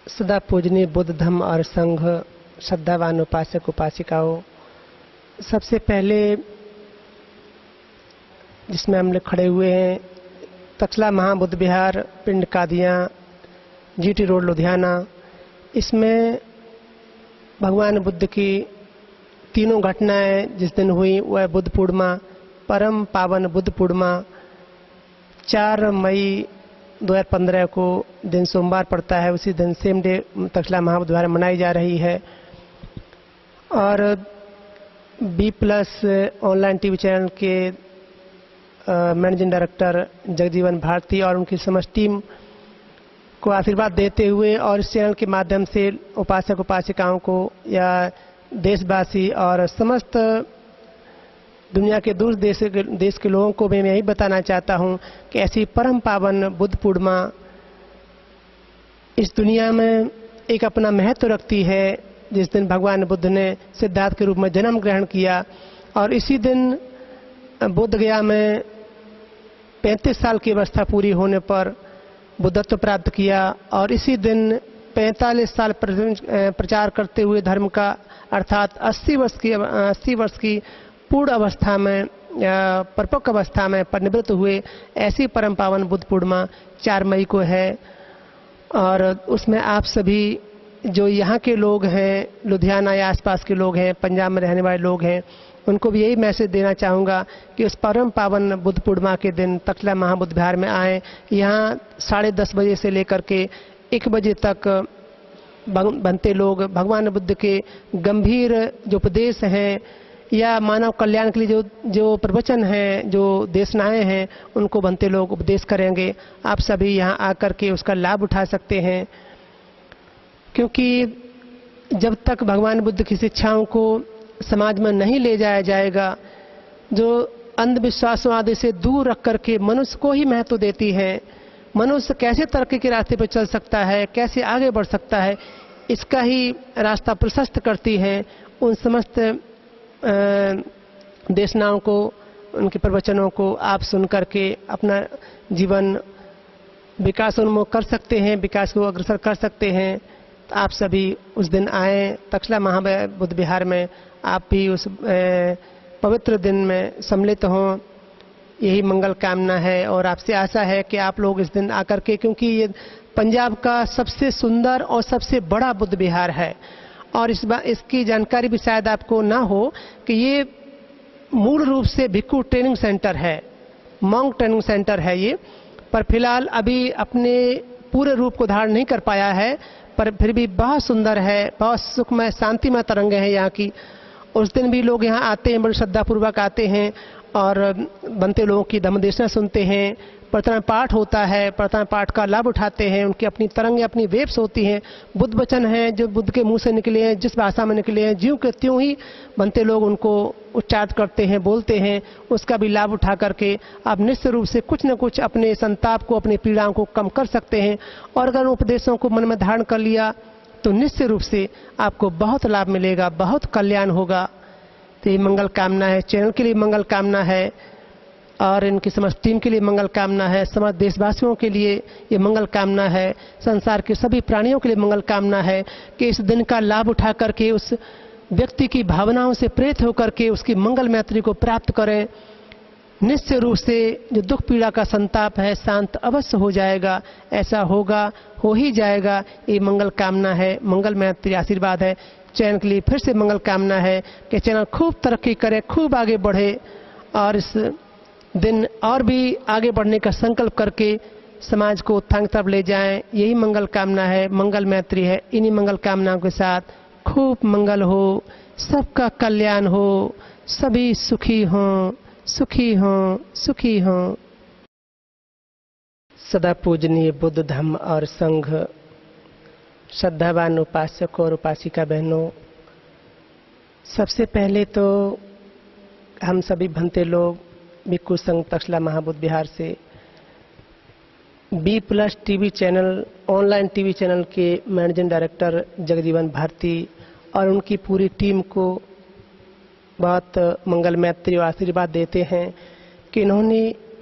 सदा पूजनीय बुद्ध धम्म और संघ श्रद्धावान उपासक उपासिकाओं, सबसे पहले जिसमें हम लोग खड़े हुए हैं तक्षला महाबुद्ध विहार, पिंड कादियाँ, जीटी रोड, लुधियाना। इसमें भगवान बुद्ध की तीनों घटनाएं जिस दिन हुई वह बुद्ध पूर्णिमा, परम पावन बुद्ध पूर्णिमा 4 मई 2015 को दिन सोमवार पड़ता है। उसी दिन सेम डे तक्षला महाबुद्ध द्वारा मनाई जा रही है। और B+ ऑनलाइन टीवी चैनल के मैनेजिंग डायरेक्टर जगजीवन भारती और उनकी समस्त टीम को आशीर्वाद देते हुए और इस चैनल के माध्यम से उपासक उपासिकाओं को या देशवासी और समस्त दुनिया के दूर देश के लोगों को मैं यही बताना चाहता हूं कि ऐसी परम पावन बुद्ध पूर्णिमा इस दुनिया में एक अपना महत्व रखती है। जिस दिन भगवान बुद्ध ने सिद्धार्थ के रूप में जन्म ग्रहण किया और इसी दिन बोध गया में 35 साल की अवस्था पूरी होने पर बुद्धत्व प्राप्त किया और इसी दिन 45 साल प्रचार करते हुए धर्म का अर्थात 80 वर्ष की पूर्ण अवस्था में परिपक्व अवस्था में परिनिवृत्त हुए। ऐसी परम पावन बुद्ध पूर्णिमा 4 मई को है। और उसमें आप सभी जो यहाँ के लोग हैं, लुधियाना या आसपास के लोग हैं, पंजाब में रहने वाले लोग हैं, उनको भी यही मैसेज देना चाहूँगा कि उस परम पावन बुद्ध पूर्णिमा के दिन तक्षला महाबुद्ध विहार में आएँ। यहाँ 10:30 बजे से लेकर के 1 बजे तक बनते लोग भगवान बुद्ध के गंभीर जो उपदेश हैं या मानव कल्याण के लिए जो प्रवचन हैं, जो देशनाएं हैं, उनको बनते लोग उपदेश करेंगे। आप सभी यहाँ आकर के उसका लाभ उठा सकते हैं, क्योंकि जब तक भगवान बुद्ध की शिक्षाओं को समाज में नहीं ले जाया जाएगा, जो अंधविश्वासों आदि से दूर रख करके मनुष्य को ही महत्व देती है, मनुष्य कैसे तरक्की के रास्ते पर चल सकता है, कैसे आगे बढ़ सकता है, इसका ही रास्ता प्रशस्त करती है। उन समस्त देशनाओं को, उनके प्रवचनों को आप सुन करके अपना जीवन विकासोन्मुख कर सकते हैं, विकास को अग्रसर कर सकते हैं। तो आप सभी उस दिन आएँ तक्षला महाबुद्ध विहार में, आप भी उस पवित्र दिन में सम्मिलित हों, यही मंगल कामना है। और आपसे आशा है कि आप लोग इस दिन आकर के, क्योंकि ये पंजाब का सबसे सुंदर और सबसे बड़ा बुद्ध विहार है और इसकी जानकारी भी शायद आपको ना हो कि ये मूल रूप से भिक्खु ट्रेनिंग सेंटर है, मॉन्क ट्रेनिंग सेंटर है ये, पर फिलहाल अभी अपने पूरे रूप को धारण नहीं कर पाया है, पर फिर भी बहुत सुंदर है, बहुत सुखमय शांतिमय तरंगे हैं यहाँ की। उस दिन भी लोग यहाँ आते हैं, बड़ी श्रद्धापूर्वक आते हैं और बनते लोगों की धम्मदेशना सुनते हैं, प्रार्थना पाठ होता है, प्रार्थना पाठ का लाभ उठाते हैं। उनकी अपनी तरंगें, अपनी वेव्स होती हैं, बुद्ध वचन हैं जो बुद्ध के मुंह से निकले हैं, जिस भाषा में निकले हैं, ज्यों के त्यों ही बनते लोग उनको उच्चारित करते हैं, बोलते हैं। उसका भी लाभ उठा करके आप निश्चित रूप से कुछ न कुछ अपने संताप को, अपनी पीड़ाओं को कम कर सकते हैं। और अगर उपदेशों को मन में धारण कर लिया तो निश्चित रूप से आपको बहुत लाभ मिलेगा, बहुत कल्याण होगा। तो ये मंगल कामना है, चैनल के लिए मंगल कामना है और इनकी समस्त टीम के लिए मंगल कामना है, समस्त देशवासियों के लिए ये मंगल कामना है, संसार के सभी प्राणियों के लिए मंगल कामना है कि इस दिन का लाभ उठा करके उस व्यक्ति की भावनाओं से प्रेरित होकर के उसकी मंगल मैत्री को प्राप्त करें। निश्चित रूप से जो दुख पीड़ा का संताप है शांत अवश्य हो जाएगा, ऐसा होगा, हो ही जाएगा। ये मंगल कामना है, मंगल मैत्री आशीर्वाद है। चैनल के लिए फिर से मंगल कामना है कि चैनल खूब तरक्की करे, खूब आगे बढ़े और इस दिन और भी आगे बढ़ने का संकल्प करके समाज को उत्थान की तरफ ले जाएं। यही मंगल कामना है, मंगल मैत्री है। इन्हीं मंगल कामनाओं के साथ खूब मंगल हो, सबका कल्याण हो, सभी सुखी हों, सुखी हों, सुखी हों। सदा पूजनीय बुद्ध धम्म और संघ श्रद्धावान उपासक और उपासिका बहनों, सबसे पहले तो हम सभी भंते लोग भिक्खु संघ तक्षला महाबुद्ध विहार से B+ TV channel, online TV channel के मैनेजिंग डायरेक्टर जगजीवन भारती और उनकी पूरी टीम को बहुत मंगल मैत्री और आशीर्वाद देते हैं कि इन्होंने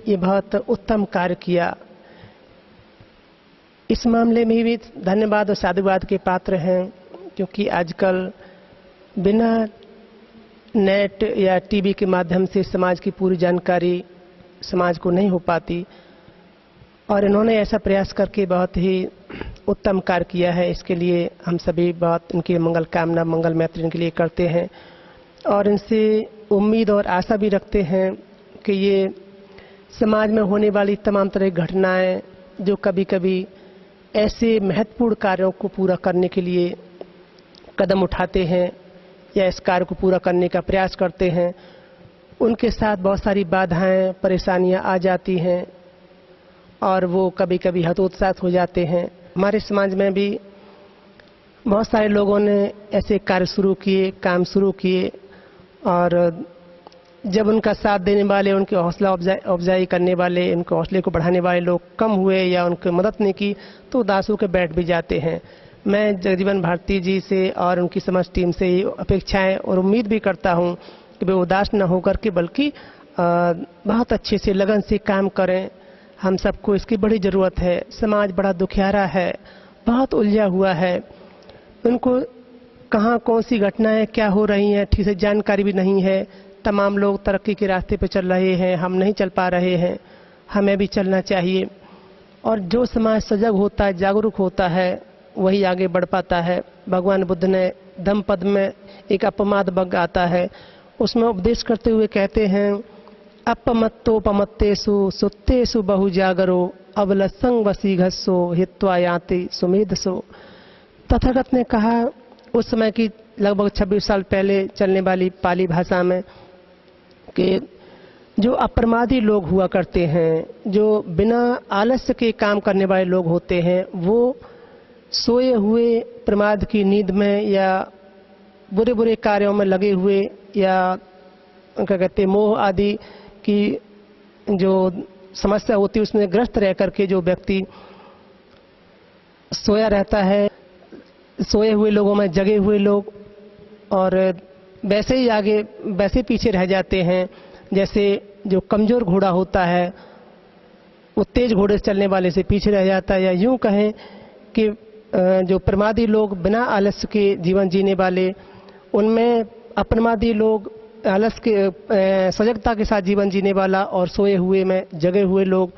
ये बहुत उत्तम कार्य किया। इस मामले में भी धन्यवाद और साधुवाद के पात्र हैं, क्योंकि आजकल बिना नेट या टीवी के माध्यम से समाज की पूरी जानकारी समाज को नहीं हो पाती, और इन्होंने ऐसा प्रयास करके बहुत ही उत्तम कार्य किया है। इसके लिए हम सभी बहुत इनकी मंगल कामना, मंगल मैत्री इनके लिए करते हैं और इनसे उम्मीद और आशा भी रखते हैं कि ये समाज में होने वाली तमाम तरह की घटनाएं जो कभी कभी ऐसे महत्वपूर्ण कार्यों को पूरा करने के लिए कदम उठाते हैं या इस कार्य को पूरा करने का प्रयास करते हैं, उनके साथ बहुत सारी बाधाएं, परेशानियां आ जाती हैं और वो कभी कभी हतोत्साहित हो जाते हैं। हमारे समाज में भी बहुत सारे लोगों ने ऐसे कार्य शुरू किए, काम शुरू किए, और जब उनका साथ देने वाले, उनके हौसला अफजाई करने वाले, उनके हौसले को बढ़ाने वाले लोग कम हुए या उनकी मदद नहीं की तो उदास होकर बैठ भी जाते हैं। मैं जगजीवन भारती जी से और उनकी समस्त टीम से ये अपेक्षाएं और उम्मीद भी करता हूं कि वे उदास न होकर के बल्कि बहुत अच्छे से लगन से काम करें। हम सबको इसकी बड़ी ज़रूरत है। समाज बड़ा दुखियारा है, बहुत उलझा हुआ है, उनको कहाँ कौन सी घटनाएं क्या हो रही हैं ठीक से जानकारी भी नहीं है। तमाम लोग तरक्की के रास्ते पर चल रहे हैं, हम नहीं चल पा रहे हैं, हमें भी चलना चाहिए। और जो समाज सजग होता है, जागरूक होता है, वही आगे बढ़ पाता है। भगवान बुद्ध ने धम्मपद में एक अपमाद बग आता है, उसमें उपदेश करते हुए कहते हैं, अपमत्तोपमत्तेषु सुत्तेषु बहु जागरो अवलसंग वसीघस्सो हित्वा याति सुमेधसो। तथागत ने कहा उस समय की लगभग 26 साल पहले चलने वाली पाली भाषा में कि जो अप्रमादी लोग हुआ करते हैं, जो बिना आलस्य के काम करने वाले लोग होते हैं, वो सोए हुए प्रमाद की नींद में या बुरे बुरे कार्यों में लगे हुए या क्या कहते हैं मोह आदि की जो समस्या होती है उसमें ग्रस्त रह करके जो व्यक्ति सोया रहता है, सोए हुए लोगों में जगे हुए लोग और वैसे ही आगे वैसे पीछे रह जाते हैं। जैसे जो कमज़ोर घोड़ा होता है वो तेज घोड़े से चलने वाले से पीछे रह जाता है, या यूं कहें कि जो प्रमादी लोग बिना आलस्य के जीवन जीने वाले, उनमें अप्रमादी लोग आलस्य के सजगता के साथ जीवन जीने वाला और सोए हुए में जगे हुए लोग,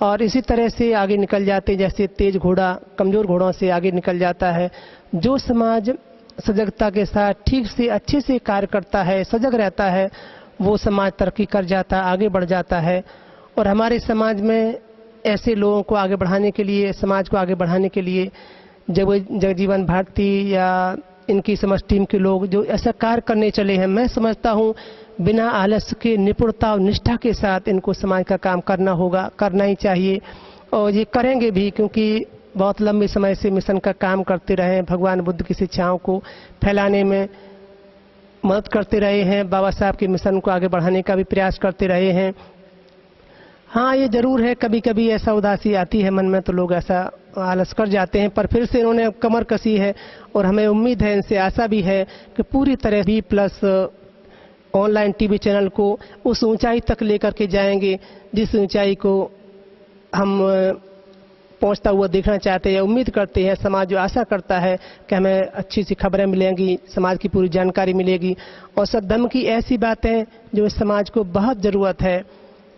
और इसी तरह से आगे निकल जाते हैं। जैसे तेज घोड़ा कमज़ोर घोड़ों से आगे निकल जाता है। जो समाज सजगता के साथ ठीक से अच्छे से कार्य करता है, सजग रहता है, वो समाज तरक्की कर जाता है, आगे बढ़ जाता है। और हमारे समाज में ऐसे लोगों को आगे बढ़ाने के लिए, समाज को आगे बढ़ाने के लिए जगजीवन भारती या इनकी समस्त टीम के लोग जो ऐसा कार्य करने चले हैं, मैं समझता हूँ बिना आलस्य के, निपुणता और निष्ठा के साथ इनको समाज का काम करना होगा, करना ही चाहिए और ये करेंगे भी, क्योंकि बहुत लंबे समय से मिशन का काम करते रहे हैं, भगवान बुद्ध की शिक्षाओं को फैलाने में मदद करते रहे हैं, बाबा साहब के मिशन को आगे बढ़ाने का भी प्रयास करते रहे हैं। हाँ, ये जरूर है कभी कभी ऐसा उदासी आती है मन में तो लोग ऐसा आलस कर जाते हैं, पर फिर से इन्होंने कमर कसी है और हमें उम्मीद है, इनसे आशा भी है कि पूरी तरह भी प्लस ऑनलाइन टीवी चैनल को उस ऊंचाई तक लेकर के जाएंगे जिस ऊंचाई को हम पहुंचता हुआ देखना चाहते हैं, उम्मीद करते हैं। समाज जो आशा करता है कि हमें अच्छी सी खबरें मिलेंगी, समाज की पूरी जानकारी मिलेगी और सद्धर्म की ऐसी बातें जो इस समाज को बहुत ज़रूरत है,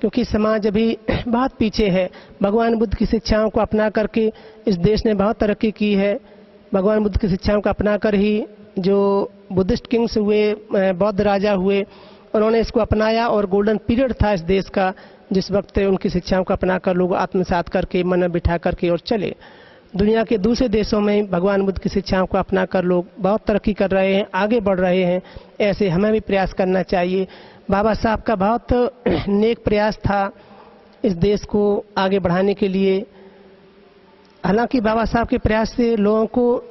क्योंकि समाज अभी बहुत पीछे है। भगवान बुद्ध की शिक्षाओं को अपना करके इस देश ने बहुत तरक्की की है। भगवान बुद्ध की शिक्षाओं को अपना कर ही जो बुद्धिस्ट किंग्स हुए, बौद्ध राजा हुए, उन्होंने इसको अपनाया और गोल्डन पीरियड था इस देश का, जिस वक्त उनकी शिक्षाओं को अपनाकर लोग आत्मसात करके मन में बिठा करके और चले। दुनिया के दूसरे देशों में भगवान बुद्ध की शिक्षाओं को अपनाकर लोग बहुत तरक्की कर रहे हैं, आगे बढ़ रहे हैं। ऐसे हमें भी प्रयास करना चाहिए। बाबा साहब का बहुत नेक प्रयास था इस देश को आगे बढ़ाने के लिए। हालांकि बाबा साहब के प्रयास से लोगों को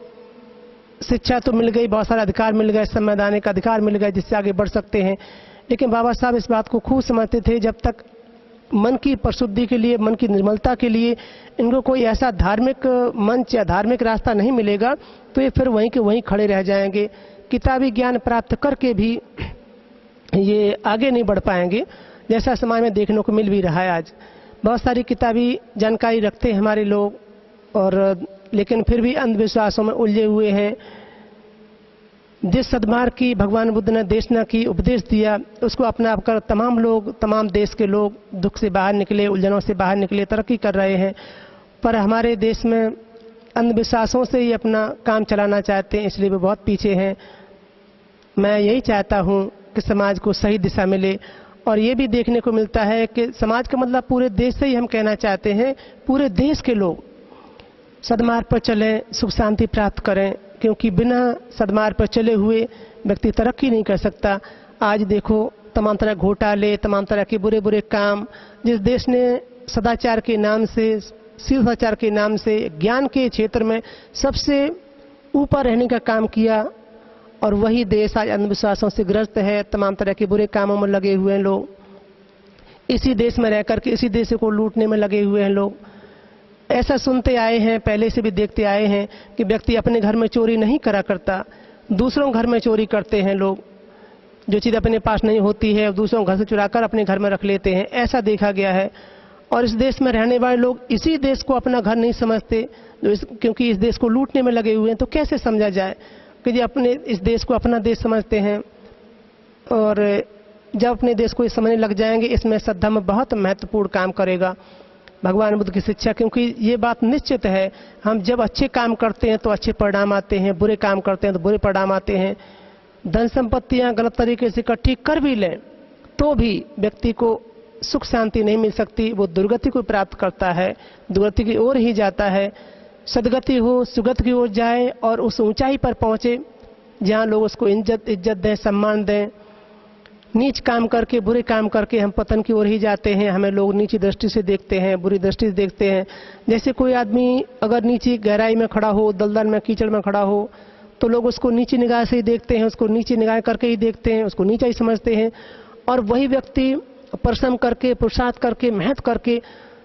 शिक्षा तो मिल गई, बहुत सारे अधिकार मिल गए, संवैधानिक अधिकार मिल गए जिससे आगे बढ़ सकते हैं, लेकिन बाबा साहब इस बात को खूब समझते थे जब तक मन की परिशुद्धि के लिए, मन की निर्मलता के लिए इनको कोई ऐसा धार्मिक मंच या धार्मिक रास्ता नहीं मिलेगा तो ये फिर वहीं के वहीं खड़े रह जाएंगे। किताबी ज्ञान प्राप्त करके भी ये आगे नहीं बढ़ पाएंगे, जैसा समाज में देखने को मिल भी रहा है। आज बहुत सारी किताबी जानकारी रखते हैं हमारे लोग, लेकिन फिर भी अंधविश्वासों में उलझे हुए हैं। जिस सद्मार्ग की भगवान बुद्ध ने देशना की उपदेश दिया उसको अपना कर तमाम लोग, तमाम देश के लोग दुख से बाहर निकले, उलझनों से बाहर निकले, तरक्की कर रहे हैं। पर हमारे देश में अंधविश्वासों से ही अपना काम चलाना चाहते हैं, इसलिए वो बहुत पीछे हैं। मैं यही चाहता हूँ कि समाज को सही दिशा मिले। और ये भी देखने को मिलता है कि समाज का मतलब पूरे देश से ही हम कहना चाहते हैं, पूरे देश के लोग सद्मार्ग पर चलें, सुख शांति प्राप्त करें, क्योंकि बिना सद्मार्ग पर चले हुए व्यक्ति तरक्की नहीं कर सकता। आज देखो तमाम तरह घोटाले, तमाम तरह के बुरे बुरे काम, जिस देश ने सदाचार के नाम से, शिष्टाचार के नाम से, ज्ञान के क्षेत्र में सबसे ऊपर रहने का काम किया, और वही देश आज अंधविश्वासों से ग्रस्त है, तमाम तरह के बुरे कामों में लगे हुए हैं लोग। इसी देश में रहकर के इसी देश को लूटने में लगे हुए हैं लोग। ऐसा सुनते आए हैं, पहले से भी देखते आए हैं कि व्यक्ति अपने घर में चोरी नहीं करा करता, दूसरों घर में चोरी करते हैं लोग। जो चीज़ अपने पास नहीं होती है दूसरों घर से चुरा कर अपने घर में रख लेते हैं, ऐसा देखा गया है। और इस देश में रहने वाले लोग इसी देश को अपना घर नहीं समझते, क्योंकि इस देश को लूटने में लगे हुए हैं। तो कैसे समझा जाए कि जो अपने इस देश को अपना देश समझते हैं, और जब अपने देश को समझने लग जाएंगे, इसमें सद्धर्म बहुत महत्वपूर्ण काम करेगा भगवान बुद्ध की शिक्षा। क्योंकि ये बात निश्चित है, हम जब अच्छे काम करते हैं तो अच्छे परिणाम आते हैं, बुरे काम करते हैं तो बुरे परिणाम आते हैं। धन संपत्तियां गलत तरीके से इकट्ठी कर भी लें तो भी व्यक्ति को सुख शांति नहीं मिल सकती, वो दुर्गति को प्राप्त करता है, दुर्गति की ओर ही जाता है। सदगति हो, सुगति की ओर जाए और उस ऊंचाई पर पहुंचे जहां लोग उसको इज्जत दें, सम्मान दें। नीच काम करके, बुरे काम करके हम पतन की ओर ही जाते हैं। हमें लोग नीची दृष्टि से देखते हैं, बुरी दृष्टि से देखते हैं। जैसे कोई आदमी अगर नीची गहराई में खड़ा हो, दलदल में, कीचड़ में खड़ा हो, तो लोग उसको नीची निगाह से ही देखते हैं, उसको नीची निगाह करके ही देखते हैं, उसको नीचा ही समझते हैं। और वही व्यक्ति परिश्रम करके, पुरुषार्थ करके, मेहनत करके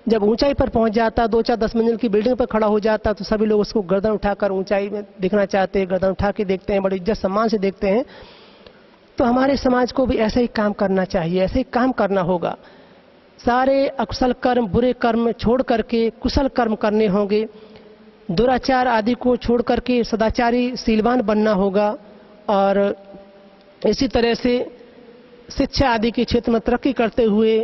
जब ऊंचाई पर पहुंच जाता, 2-4-10 मंजिल की बिल्डिंग पर खड़ा हो जाता, तो सभी लोग उसको गर्दन उठाकर ऊंचाई में दिखना चाहते हैं, गर्दन उठा के देखते हैं, बड़ी इज्जत सम्मान से देखते हैं। तो हमारे समाज को भी ऐसा ही काम करना चाहिए, ऐसे ही काम करना होगा। सारे अकुशल कर्म, बुरे कर्म छोड़ करके कुशल कर्म करने होंगे। दुराचार आदि को छोड़ करके सदाचारी, शीलवान बनना होगा। और इसी तरह से शिक्षा आदि के क्षेत्र में तरक्की करते हुए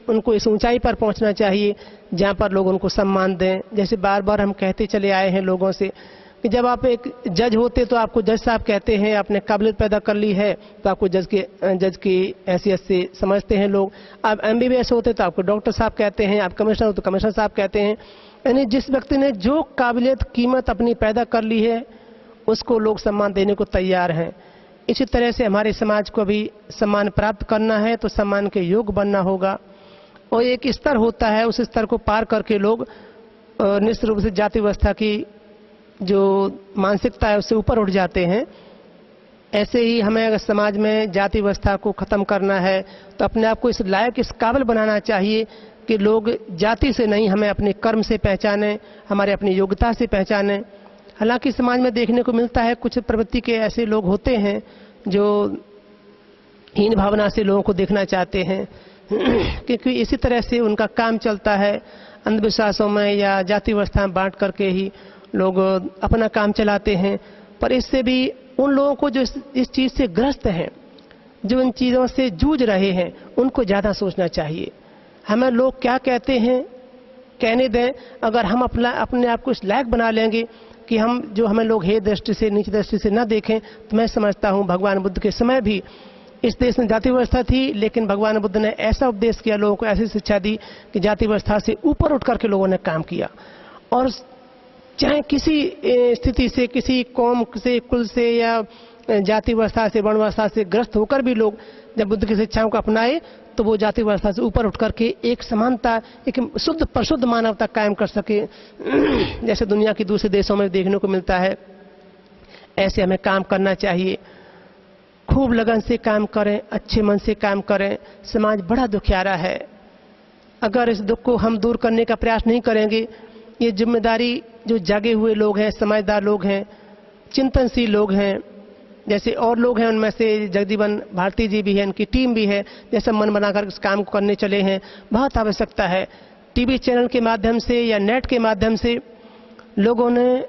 उनको इस ऊंचाई पर पहुंचना चाहिए जहां पर लोग उनको सम्मान दें। जैसे बार बार हम कहते चले आए हैं लोगों से कि जब आप एक जज होते तो आपको जज साहब कहते हैं, आपने काबिलियत पैदा कर ली है तो आपको जज की हैसियत से समझते हैं लोग। आप MBBS होते तो आपको डॉक्टर साहब कहते हैं, आप कमिश्नर हो तो कमिश्नर साहब कहते हैं। यानी जिस व्यक्ति ने जो काबिलियत, कीमत अपनी पैदा कर ली है उसको लोग सम्मान देने को तैयार हैं। इसी तरह से हमारे समाज को भी सम्मान प्राप्त करना है तो सम्मान के योग्य बनना होगा। और एक स्तर होता है, उस स्तर को पार करके लोग निश्चित रूप से जाति व्यवस्था की जो मानसिकता है उससे ऊपर उठ जाते हैं। ऐसे ही हमें अगर समाज में जाति व्यवस्था को ख़त्म करना है तो अपने आप को इस लायक, इस काबिल बनाना चाहिए कि लोग जाति से नहीं, हमें अपने कर्म से पहचानें, हमारे अपनी योग्यता से पहचानें। हालांकि समाज में देखने को मिलता है कुछ प्रवृत्ति के ऐसे लोग होते हैं जो हीन भावना से लोगों को देखना चाहते हैं क्योंकि इसी तरह से उनका काम चलता है। अंधविश्वासों में या जाति व्यवस्था में बांट करके ही लोग अपना काम चलाते हैं। पर इससे भी उन लोगों को जो इस चीज़ से ग्रस्त हैं, जो इन चीज़ों से जूझ रहे हैं, उनको ज़्यादा सोचना चाहिए। हमें लोग क्या कहते हैं कहने दें, अगर हम अपने आप को इस लायक बना लेंगे कि हमें लोग हे दृष्टि से, नीच दृष्टि से न देखें, तो मैं समझता हूँ भगवान बुद्ध के समय भी इस देश में जाति व्यवस्था थी, लेकिन भगवान बुद्ध ने ऐसा उपदेश किया, लोगों को ऐसी शिक्षा दी कि जाति व्यवस्था से ऊपर उठ करके लोगों ने काम किया। और चाहे किसी स्थिति से, किसी कौम से, कुल से या जाति व्यवस्था से, वर्ण व्यवस्था से ग्रस्त होकर भी लोग जब बुद्ध की शिक्षाओं को अपनाए तो वो जाति व्यवस्था से ऊपर उठ करके एक समानता, एक शुद्ध परिशुद्ध मानवता कायम कर सके, जैसे दुनिया की दूसरे देशों में देखने को मिलता है। ऐसे हमें काम करना चाहिए, खूब लगन से काम करें, अच्छे मन से काम करें। समाज बड़ा दुखियारा है, अगर इस दुख को हम दूर करने का प्रयास नहीं करेंगे, ये जिम्मेदारी जो जागे हुए लोग हैं, समझदार लोग हैं, चिंतनशील लोग हैं, जैसे और लोग हैं, उनमें से जगजीवन भारती जी भी हैं, उनकी टीम भी है, जैसे मन बनाकर इस काम को करने चले हैं। बहुत आवश्यकता है टीवी चैनल के माध्यम से या नेट के माध्यम से लोगों ने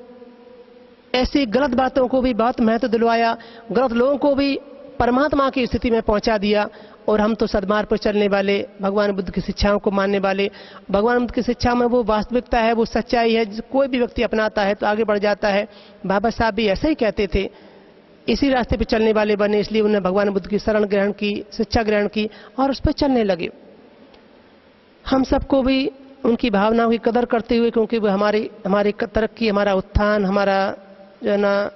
ऐसी गलत बातों को भी बहुत महत्व दिलवाया, गलत लोगों को भी परमात्मा की स्थिति में पहुंचा दिया। और हम तो सद्मार्ग पर चलने वाले, भगवान बुद्ध की शिक्षाओं को मानने वाले, भगवान बुद्ध की शिक्षा में वो वास्तविकता है, वो सच्चाई है, कोई भी व्यक्ति अपनाता है तो आगे बढ़ जाता है। बाबा साहब भी ऐसे ही कहते थे, इसी रास्ते पर चलने वाले बने, इसलिए उन्होंने भगवान बुद्ध की शरण ग्रहण की, शिक्षा ग्रहण की और उस पर चलने लगे। हम सबको भी उनकी भावनाओं की कदर करते हुए, क्योंकि वो हमारी तरक्की, हमारा उत्थान, हमारा जो है ना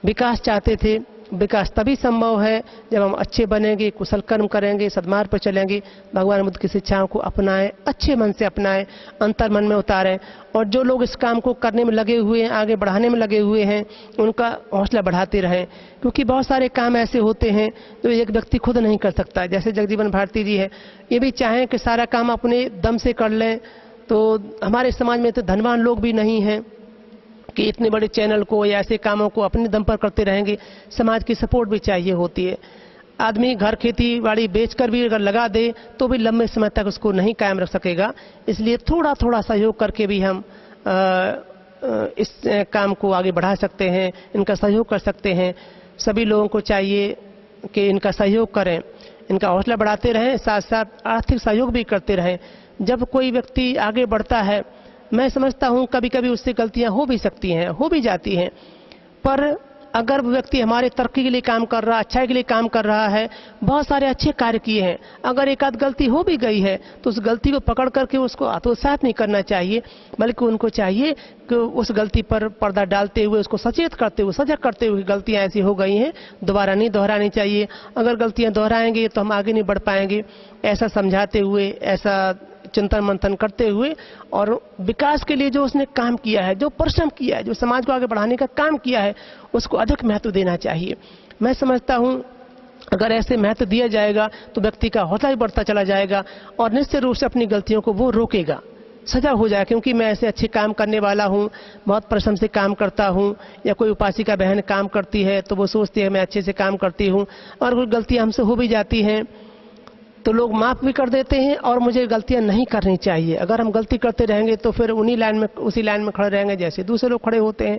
विकास चाहते थे। विकास तभी संभव है जब हम अच्छे बनेंगे, कुशल कर्म करेंगे, सद्मार्ग पर चलेंगे, भगवान बुद्ध की शिक्षाओं को अपनाएं, अच्छे मन से अपनाएं, अंतर मन में उतारें। और जो लोग इस काम को करने में लगे हुए हैं, आगे बढ़ाने में लगे हुए हैं, उनका हौसला बढ़ाते रहें, क्योंकि बहुत सारे काम ऐसे होते हैं जो एक व्यक्ति खुद नहीं कर सकता। जैसे जगजीवन भारती जी है, ये भी चाहें कि सारा काम अपने दम से कर लें, तो हमारे समाज में तो धनवान लोग भी नहीं हैं कि इतने बड़े चैनल को या ऐसे कामों को अपने दम पर करते रहेंगे। समाज की सपोर्ट भी चाहिए होती है। आदमी घर खेती बाड़ी बेचकर भी अगर लगा दे तो भी लंबे समय तक उसको नहीं कायम रख सकेगा। इसलिए थोड़ा थोड़ा सहयोग करके भी हम इस काम को आगे बढ़ा सकते हैं, इनका सहयोग कर सकते हैं। सभी लोगों को चाहिए कि इनका सहयोग करें, इनका हौसला बढ़ाते रहें, साथ साथ आर्थिक सहयोग भी करते रहें। जब कोई व्यक्ति आगे बढ़ता है, मैं समझता हूँ कभी कभी उससे गलतियां हो भी सकती हैं, हो भी जाती हैं, पर अगर वो व्यक्ति हमारे तरक्की के लिए काम कर रहा, अच्छाई के लिए काम कर रहा है, बहुत सारे अच्छे कार्य किए हैं, अगर एक आध गलती हो भी गई है तो उस गलती को पकड़ करके उसको हतोत्साहित नहीं करना चाहिए, बल्कि उनको चाहिए कि उस गलती पर पर्दा डालते हुए, उसको सचेत करते हुए, सजग करते हुए, गलतियां ऐसी हो गई हैं दोबारा नहीं दोहरानी चाहिए। अगर गलतियां दोहराएंगे तो हम आगे नहीं बढ़ पाएंगे। ऐसा समझाते हुए, ऐसा चिंतन मंथन करते हुए और विकास के लिए जो उसने काम किया है, जो परिश्रम किया है, जो समाज को आगे बढ़ाने का काम किया है, उसको अधिक महत्व देना चाहिए। मैं समझता हूँ अगर ऐसे महत्व दिया जाएगा तो व्यक्ति का हौसला भी बढ़ता चला जाएगा और निश्चित रूप से अपनी गलतियों को वो रोकेगा, सजग हो जाए। क्योंकि मैं ऐसे अच्छे काम करने वाला हूँ, बहुत परिश्रम से काम करता हूँ, या कोई उपासिका बहन काम करती है तो वो सोचती है मैं अच्छे से काम करती हूँ, और कुछ गलतियाँ हमसे हो भी जाती हैं तो लोग माफ़ भी कर देते हैं। और मुझे गलतियां नहीं करनी चाहिए। अगर हम गलती करते रहेंगे तो फिर उसी लाइन में खड़े रहेंगे जैसे दूसरे लोग खड़े होते हैं।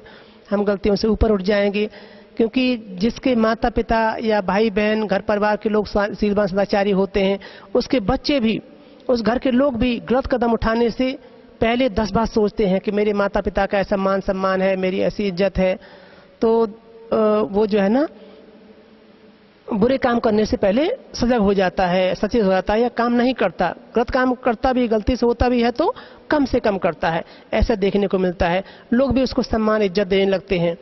हम गलतियों से ऊपर उठ जाएंगे, क्योंकि जिसके माता पिता या भाई बहन, घर परिवार के लोग शीलवान सदाचारी होते हैं, उसके बच्चे भी, उस घर के लोग भी गलत कदम उठाने से पहले 10 बार सोचते हैं कि मेरे माता पिता का ऐसा मान सम्मान है, मेरी ऐसी इज्जत है, तो वो जो है ना बुरे काम करने से पहले सजग हो जाता है, सचेत हो जाता है, या काम नहीं करता। गलत काम करता भी, गलती से होता भी है तो कम से कम करता है, ऐसा देखने को मिलता है। लोग भी उसको सम्मान इज्जत देने लगते हैं।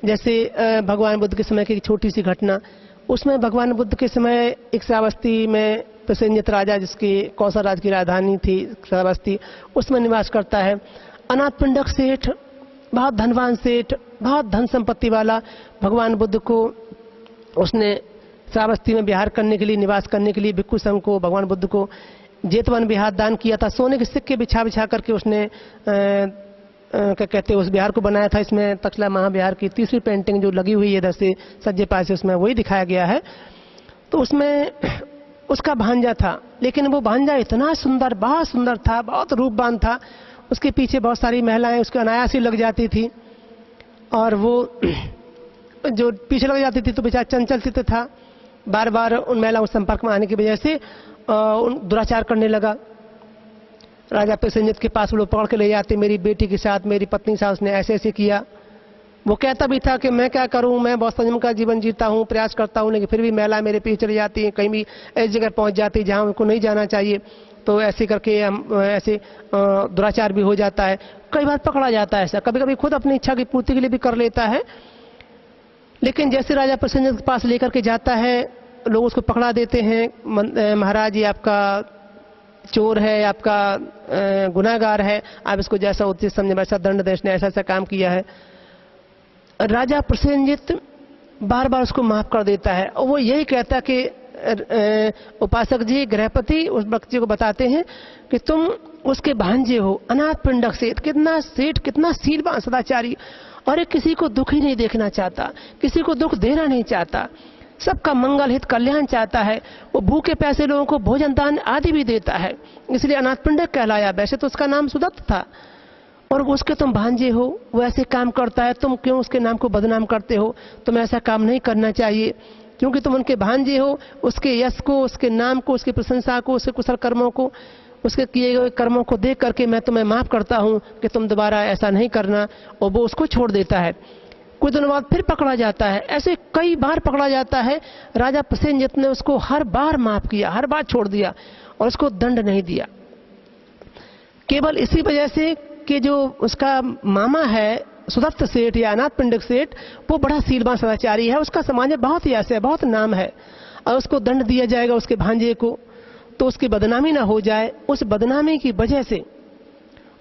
जैसे भगवान बुद्ध के समय की एक छोटी सी घटना, उसमें भगवान बुद्ध के समय एक श्रावस्ती में प्रसेनजित राजा, जिसकी कौशल राज की राजधानी थी श्रावस्ती, उसमें निवास करता है अनाथ पिंडक सेठ, बहुत धनवान सेठ, बहुत धन संपत्ति वाला। भगवान बुद्ध को उसने श्रावस्ती में विहार करने के लिए, निवास करने के लिए भिक्षु संघ को, भगवान बुद्ध को जेतवन विहार दान किया था। सोने के सिक्के बिछा बिछा करके उसने क्या कहते हैं उस विहार को बनाया था। इसमें तक्षशिला महाविहार की तीसरी पेंटिंग जो लगी हुई है इधर से सज्जे पास से, उसमें वही दिखाया गया है। तो उसमें उसका भांजा था, लेकिन वो भांजा इतना सुंदर, बहुत सुंदर था, बहुत रूपवान था। उसके पीछे बहुत सारी महिलाएं उसके अनायास ही लग जाती थी, और वो जो पीछे लग जाती थी तो बेचारा चंचल चित्त था, बार बार उन महिलाओं के संपर्क में आने की वजह से दुराचार करने लगा। राजा प्रसेनजित के पास वो लोग पकड़ के ले जाते, मेरी बेटी के साथ, मेरी पत्नी के साथ उसने ऐसे ऐसे किया। वो कहता भी था कि मैं क्या करूं, मैं बहुत संयम का जीवन जीता हूं, प्रयास करता हूं, लेकिन फिर भी महिला मेरे पीछे चली जाती है, कहीं भी ऐसी जगह पहुंच जाती है जहां उनको नहीं जाना चाहिए। तो ऐसे करके हम ऐसे दुराचार भी हो जाता है। कई बार पकड़ा जाता है ऐसा, कभी कभी खुद अपनी इच्छा की पूर्ति के लिए भी कर लेता है। लेकिन जैसे राजा प्रसेनजित के पास लेकर के जाता है, लोग उसको पकड़ा देते हैं, महाराज ये आपका चोर है, आपका गुनाहगार है, आप इसको जैसा उचित समझे वैसा दंड दें, इसने ऐसा ऐसा काम किया है। राजा प्रसेनजित बार बार उसको माफ कर देता है, और वो यही कहता कि उपासक जी, गृहपति उस बच्चे को बताते हैं कि तुम उसके भांजे हो, अनाथ पिंडक सेठ, कितना शीलवान सदाचारी, और ये किसी को दुख ही नहीं देखना चाहता, किसी को दुख देना नहीं चाहता, सबका मंगल हित कल्याण चाहता है। वो भूखे पैसे लोगों को भोजन दान आदि भी देता है, इसलिए अनाथ पिंडक कहलाया। वैसे तो उसका नाम सुदत्त था, और उसके तुम भांजे हो, वो ऐसे काम करता है, तुम क्यों उसके नाम को बदनाम करते हो? तुम्हें ऐसा काम नहीं करना चाहिए, क्योंकि तुम उनके भांजे हो। उसके यश को, उसके नाम को, उसकी प्रशंसा को, उसके कुशल कर्मों को, उसके किए हुए कर्मों को देख करके मैं तुम्हें माफ करता हूं कि तुम दोबारा ऐसा नहीं करना। और वो उसको छोड़ देता है। कुछ दिनों बाद फिर पकड़ा जाता है। ऐसे कई बार पकड़ा जाता है। राजा प्रसेनजित ने उसको हर बार माफ किया, हर बार छोड़ दिया और उसको दंड नहीं दिया, केवल इसी वजह से कि जो उसका मामा है सुदत्त सेठ या अनाथ पिंडक सेठ, वो बड़ा सीलवान सदाचारी है, उसका समाज में बहुत ही ऐसे बहुत नाम है, और उसको दंड दिया जाएगा उसके भांजे को, तो उसकी बदनामी ना हो जाए। उस बदनामी की वजह से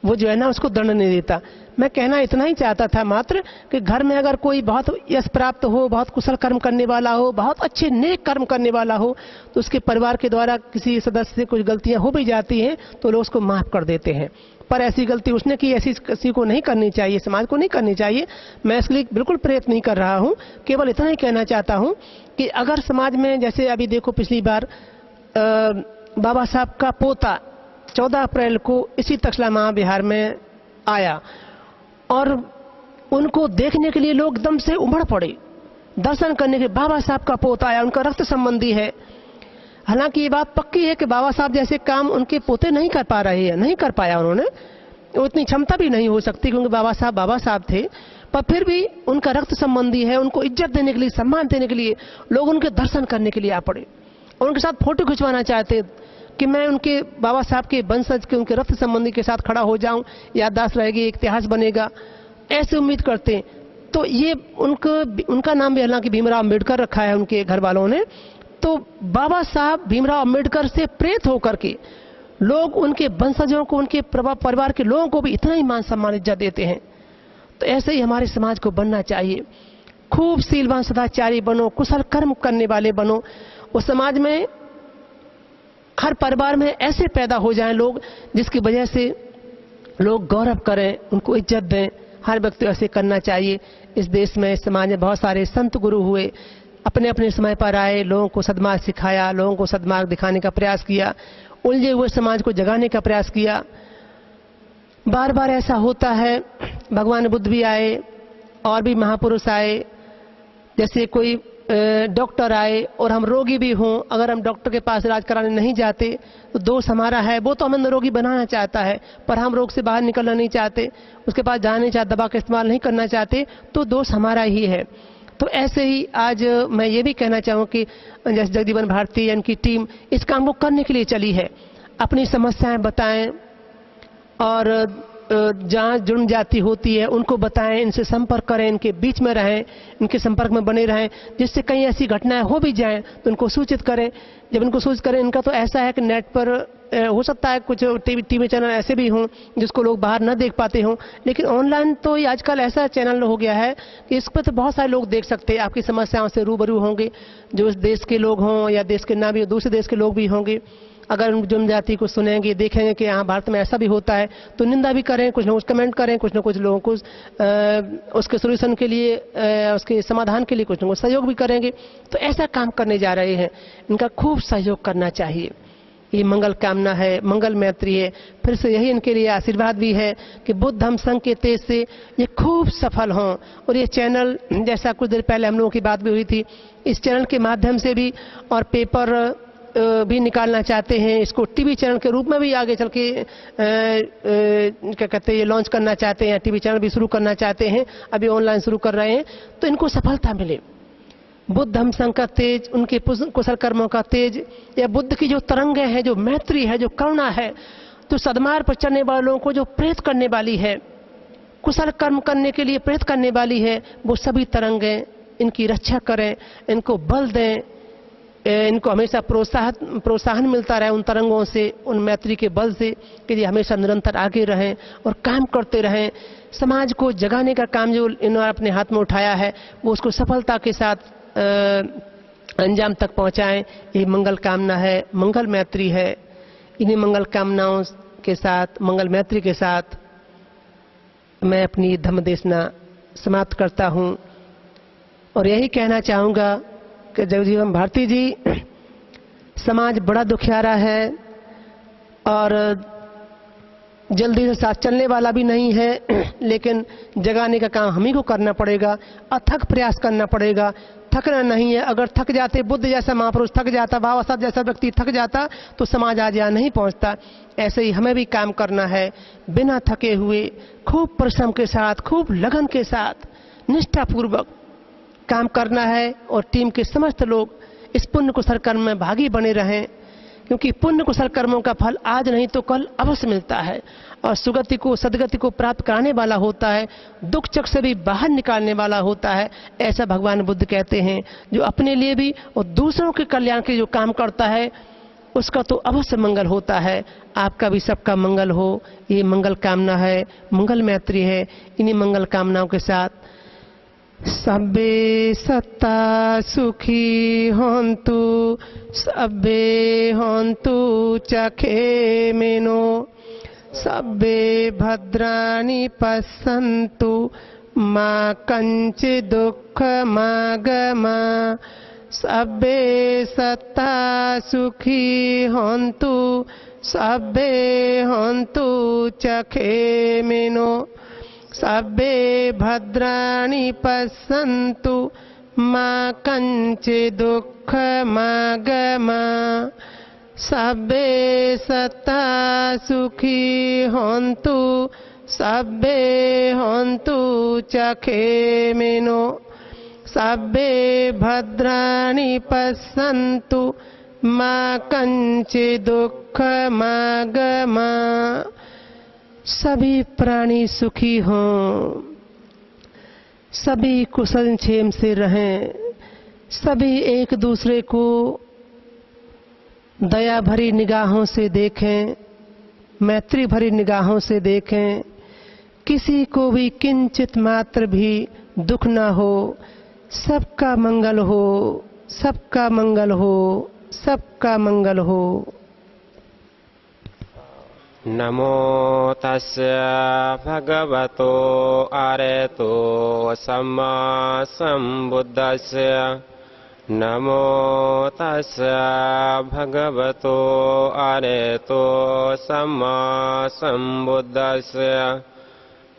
वो जो है ना उसको दंड नहीं देता। मैं कहना इतना ही चाहता था मात्र कि घर में अगर कोई बहुत यश प्राप्त हो, बहुत कुशल कर्म करने वाला हो, बहुत अच्छे नेक कर्म करने वाला हो, तो उसके परिवार के द्वारा किसी सदस्य से कुछ गलतियां हो भी जाती हैं तो लोग उसको माफ कर देते हैं। पर ऐसी गलती उसने की, ऐसी किसी को नहीं करनी चाहिए, समाज को नहीं करनी चाहिए। मैं इसके लिए बिल्कुल प्रयत्न नहीं कर रहा हूं, केवल इतना ही कहना चाहता हूं कि अगर समाज में, जैसे अभी देखो पिछली बार बाबा साहब का पोता 14 अप्रैल को इसी तक्षशिला महाविहार में आया और उनको देखने के लिए लोग एकदम से उमड़ पड़े, दर्शन करने के। बाबा साहब का पोता आया, उनका रक्त संबंधी है। हालांकि ये बात पक्की है कि बाबा साहब जैसे काम उनके पोते नहीं कर पा रहे हैं, नहीं कर पाया उन्होंने, उतनी क्षमता भी नहीं हो सकती क्योंकि बाबा साहब थे, पर फिर भी उनका रक्त संबंधी है। उनको इज्जत देने के लिए, सम्मान देने के लिए लोग उनके दर्शन करने के लिए आ पड़े और उनके साथ फोटो खिंचवाना चाहते कि मैं उनके बाबा साहब के वंशज के, उनके रक्त संबंधी के साथ खड़ा हो जाऊं, याददाश्त रहेगी, एक इतिहास बनेगा, ऐसे उम्मीद करते हैं। तो ये उनका नाम भी हालांकि भीमराव अम्बेडकर रखा है उनके घर वालों ने। तो बाबा साहब भीमराव अम्बेडकर से प्रेरित होकर के लोग उनके वंशजों को, उनके परिवार के लोगों को भी इतना ही मान सम्मान इज्जत देते हैं। तो ऐसे ही हमारे समाज को बनना चाहिए। खूब सीलवान सदाचारी बनो, कुशल कर्म करने वाले बनो। उस समाज में हर परिवार में ऐसे पैदा हो जाएं लोग जिसकी वजह से लोग गौरव करें, उनको इज्जत दें। हर व्यक्ति ऐसे करना चाहिए। इस देश में, इस समाज में बहुत सारे संत गुरु हुए, अपने अपने समय पर आए, लोगों को सद्मार्ग सिखाया, लोगों को सद्मार्ग दिखाने का प्रयास किया, उलझे हुए समाज को जगाने का प्रयास किया। बार बार ऐसा होता है, भगवान बुद्ध भी आए और भी महापुरुष आए, जैसे कोई डॉक्टर आए और हम रोगी भी हों, अगर हम डॉक्टर के पास इलाज कराने नहीं जाते तो दोष हमारा है। वो तो हमें निरोगी बनाना चाहता है पर हम रोग से बाहर निकलना नहीं चाहते, उसके पास जाना नहीं चाहते, दवा का इस्तेमाल नहीं करना चाहते, तो दोष हमारा ही है। तो ऐसे ही आज मैं ये भी कहना चाहूँ कि जैसे जगजीवन भारती इनकी टीम इस काम को करने के लिए चली है। अपनी समस्याएं बताएं और जहाँ जुड़ जाति होती है उनको बताएं, इनसे संपर्क करें, इनके बीच में रहें, इनके संपर्क में बने रहें, जिससे कहीं ऐसी घटनाएं हो भी जाएं तो उनको सूचित करें। जब इनको सूचित करें, इनका तो ऐसा है कि नेट पर हो सकता है कुछ टीवी चैनल ऐसे भी हों जिसको लोग बाहर न देख पाते हों, लेकिन ऑनलाइन तो ये आजकल ऐसा चैनल हो गया है कि इस पर तो बहुत सारे लोग देख सकते हैं, आपकी समस्याओं से रूबरू होंगे, जो इस देश के लोग हों या देश के ना भी, दूसरे देश के लोग भी होंगे। अगर जनजाति को सुनेंगे, देखेंगे कि यहाँ भारत में ऐसा भी होता है, तो निंदा भी करें, कुछ ना कुछ कमेंट करें, कुछ ना कुछ लोगों को उसके सोल्यूशन के लिए, उसके समाधान के लिए कुछ ना कुछ सहयोग भी करेंगे। तो ऐसा काम करने जा रहे हैं, इनका खूब सहयोग करना चाहिए। ये मंगल कामना है, मंगल मैत्री है। फिर से यही इनके लिए आशीर्वाद भी है कि बुद्ध धम्म संघ के तेज से ये खूब सफल हों। और ये चैनल, जैसा कुछ देर पहले हम लोगों की बात भी हुई थी, इस चैनल के माध्यम से भी और पेपर भी निकालना चाहते हैं, इसको टीवी चैनल के रूप में भी आगे चल के क्या कहते हैं ये लॉन्च करना चाहते हैं, टीवी चैनल भी शुरू करना चाहते हैं, अभी ऑनलाइन शुरू कर रहे हैं। तो इनको सफलता मिले। बुद्ध धम्म संघ का तेज, उनके कुशल कर्मों का तेज, या बुद्ध की जो तरंगें हैं, जो मैत्री है, जो करुणा है, तो सद्मार्ग पर चलने वालों को जो प्रेरित करने वाली है, कुशल कर्म करने के लिए प्रेरित करने वाली है, वो सभी तरंगें इनकी रक्षा करें, इनको बल दें, इनको हमेशा प्रोत्साहन मिलता रहे उन तरंगों से, उन मैत्री के बल से, कि ये हमेशा निरंतर आगे रहें और काम करते रहें। समाज को जगाने का काम जो इन्होंने अपने हाथ में उठाया है, वो उसको सफलता के साथ अंजाम तक पहुंचाएं। यही मंगल कामना है, मंगल मैत्री है। इन्हीं मंगल कामनाओं के साथ, मंगल मैत्री के साथ मैं अपनी धम्म देशना समाप्त करता हूं और यही कहना चाहूँगा कि जगजीवन भारती जी, समाज बड़ा दुखियारा है और जल्दी से साथ चलने वाला भी नहीं है, लेकिन जगाने का काम हम ही को करना पड़ेगा, अथक प्रयास करना पड़ेगा, थकना नहीं है। अगर थक जाते, बुद्ध जैसा महापुरुष थक जाता, बाबा साहब जैसा व्यक्ति थक जाता, तो समाज आज यहाँ नहीं पहुँचता। ऐसे ही हमें भी काम करना है, बिना थके हुए, खूब परिश्रम के साथ, खूब लगन के साथ, निष्ठापूर्वक काम करना है। और टीम के समस्त लोग इस पुण्य कुशल कर्म में भागी बने रहें, क्योंकि पुण्य कुशल कर्मों का फल आज नहीं तो कल अवश्य मिलता है और सुगति को, सदगति को प्राप्त कराने वाला होता है, दुख चक्र से भी बाहर निकालने वाला होता है। ऐसा भगवान बुद्ध कहते हैं। जो अपने लिए भी और दूसरों के कल्याण के जो काम करता है, उसका तो अवश्य मंगल होता है। आपका भी सबका मंगल हो, ये मंगल कामना है, मंगल मैत्री है। इन्हीं मंगल कामनाओं के साथ सब्बे सत्ता सुखी होन्तु, सब्बे होन्तु चखेमेनो, सब्बे भद्राणि पश्यन्तु, मा कंचित् दुःखमागमा। सब्बे सत्ता सुखी होन्तु, सब्बे होन्तु चखेमेनो, सब्बे भद्राणि पश्यन्तु, मा कंचित् दुःखमागमा। सब्बे सत्ता सुखी होन्तु, सब्बे होन्तु चखेमेनो, सब्बे भद्राणि पश्यन्तु, मा कंचित् दुःखमागमा। सभी प्राणी सुखी हों, सभी कुशल क्षेम से रहें, सभी एक दूसरे को दया भरी निगाहों से देखें, मैत्री भरी निगाहों से देखें, किसी को भी किंचित मात्र भी दुख ना हो। सबका मंगल हो, सबका मंगल हो, सबका मंगल हो। नमो तस्य भगवतो अरहतो सम्मा सम्बुद्धस्य। नमो तस्य भगवतो अरहतो सम्मा सम्बुद्धस्य।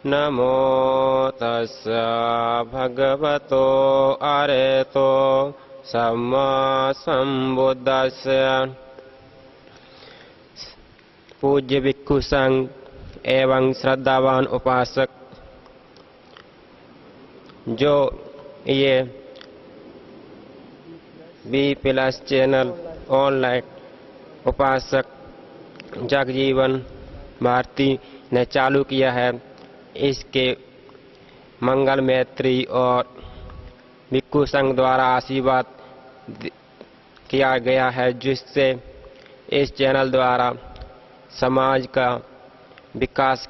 नमो तस्य भगवतो अरहतो सम्मा सम्बुद्धस्य। पूज्य भिक्षु संघ एवं श्रद्धावान उपासक, जो ये B+ चैनल ऑनलाइन उपासक जगजीवन भारती ने चालू किया है, इसके मंगल मैत्री और भिक्षु संघ द्वारा आशीर्वाद किया गया है, जिससे इस चैनल द्वारा समाज का विकास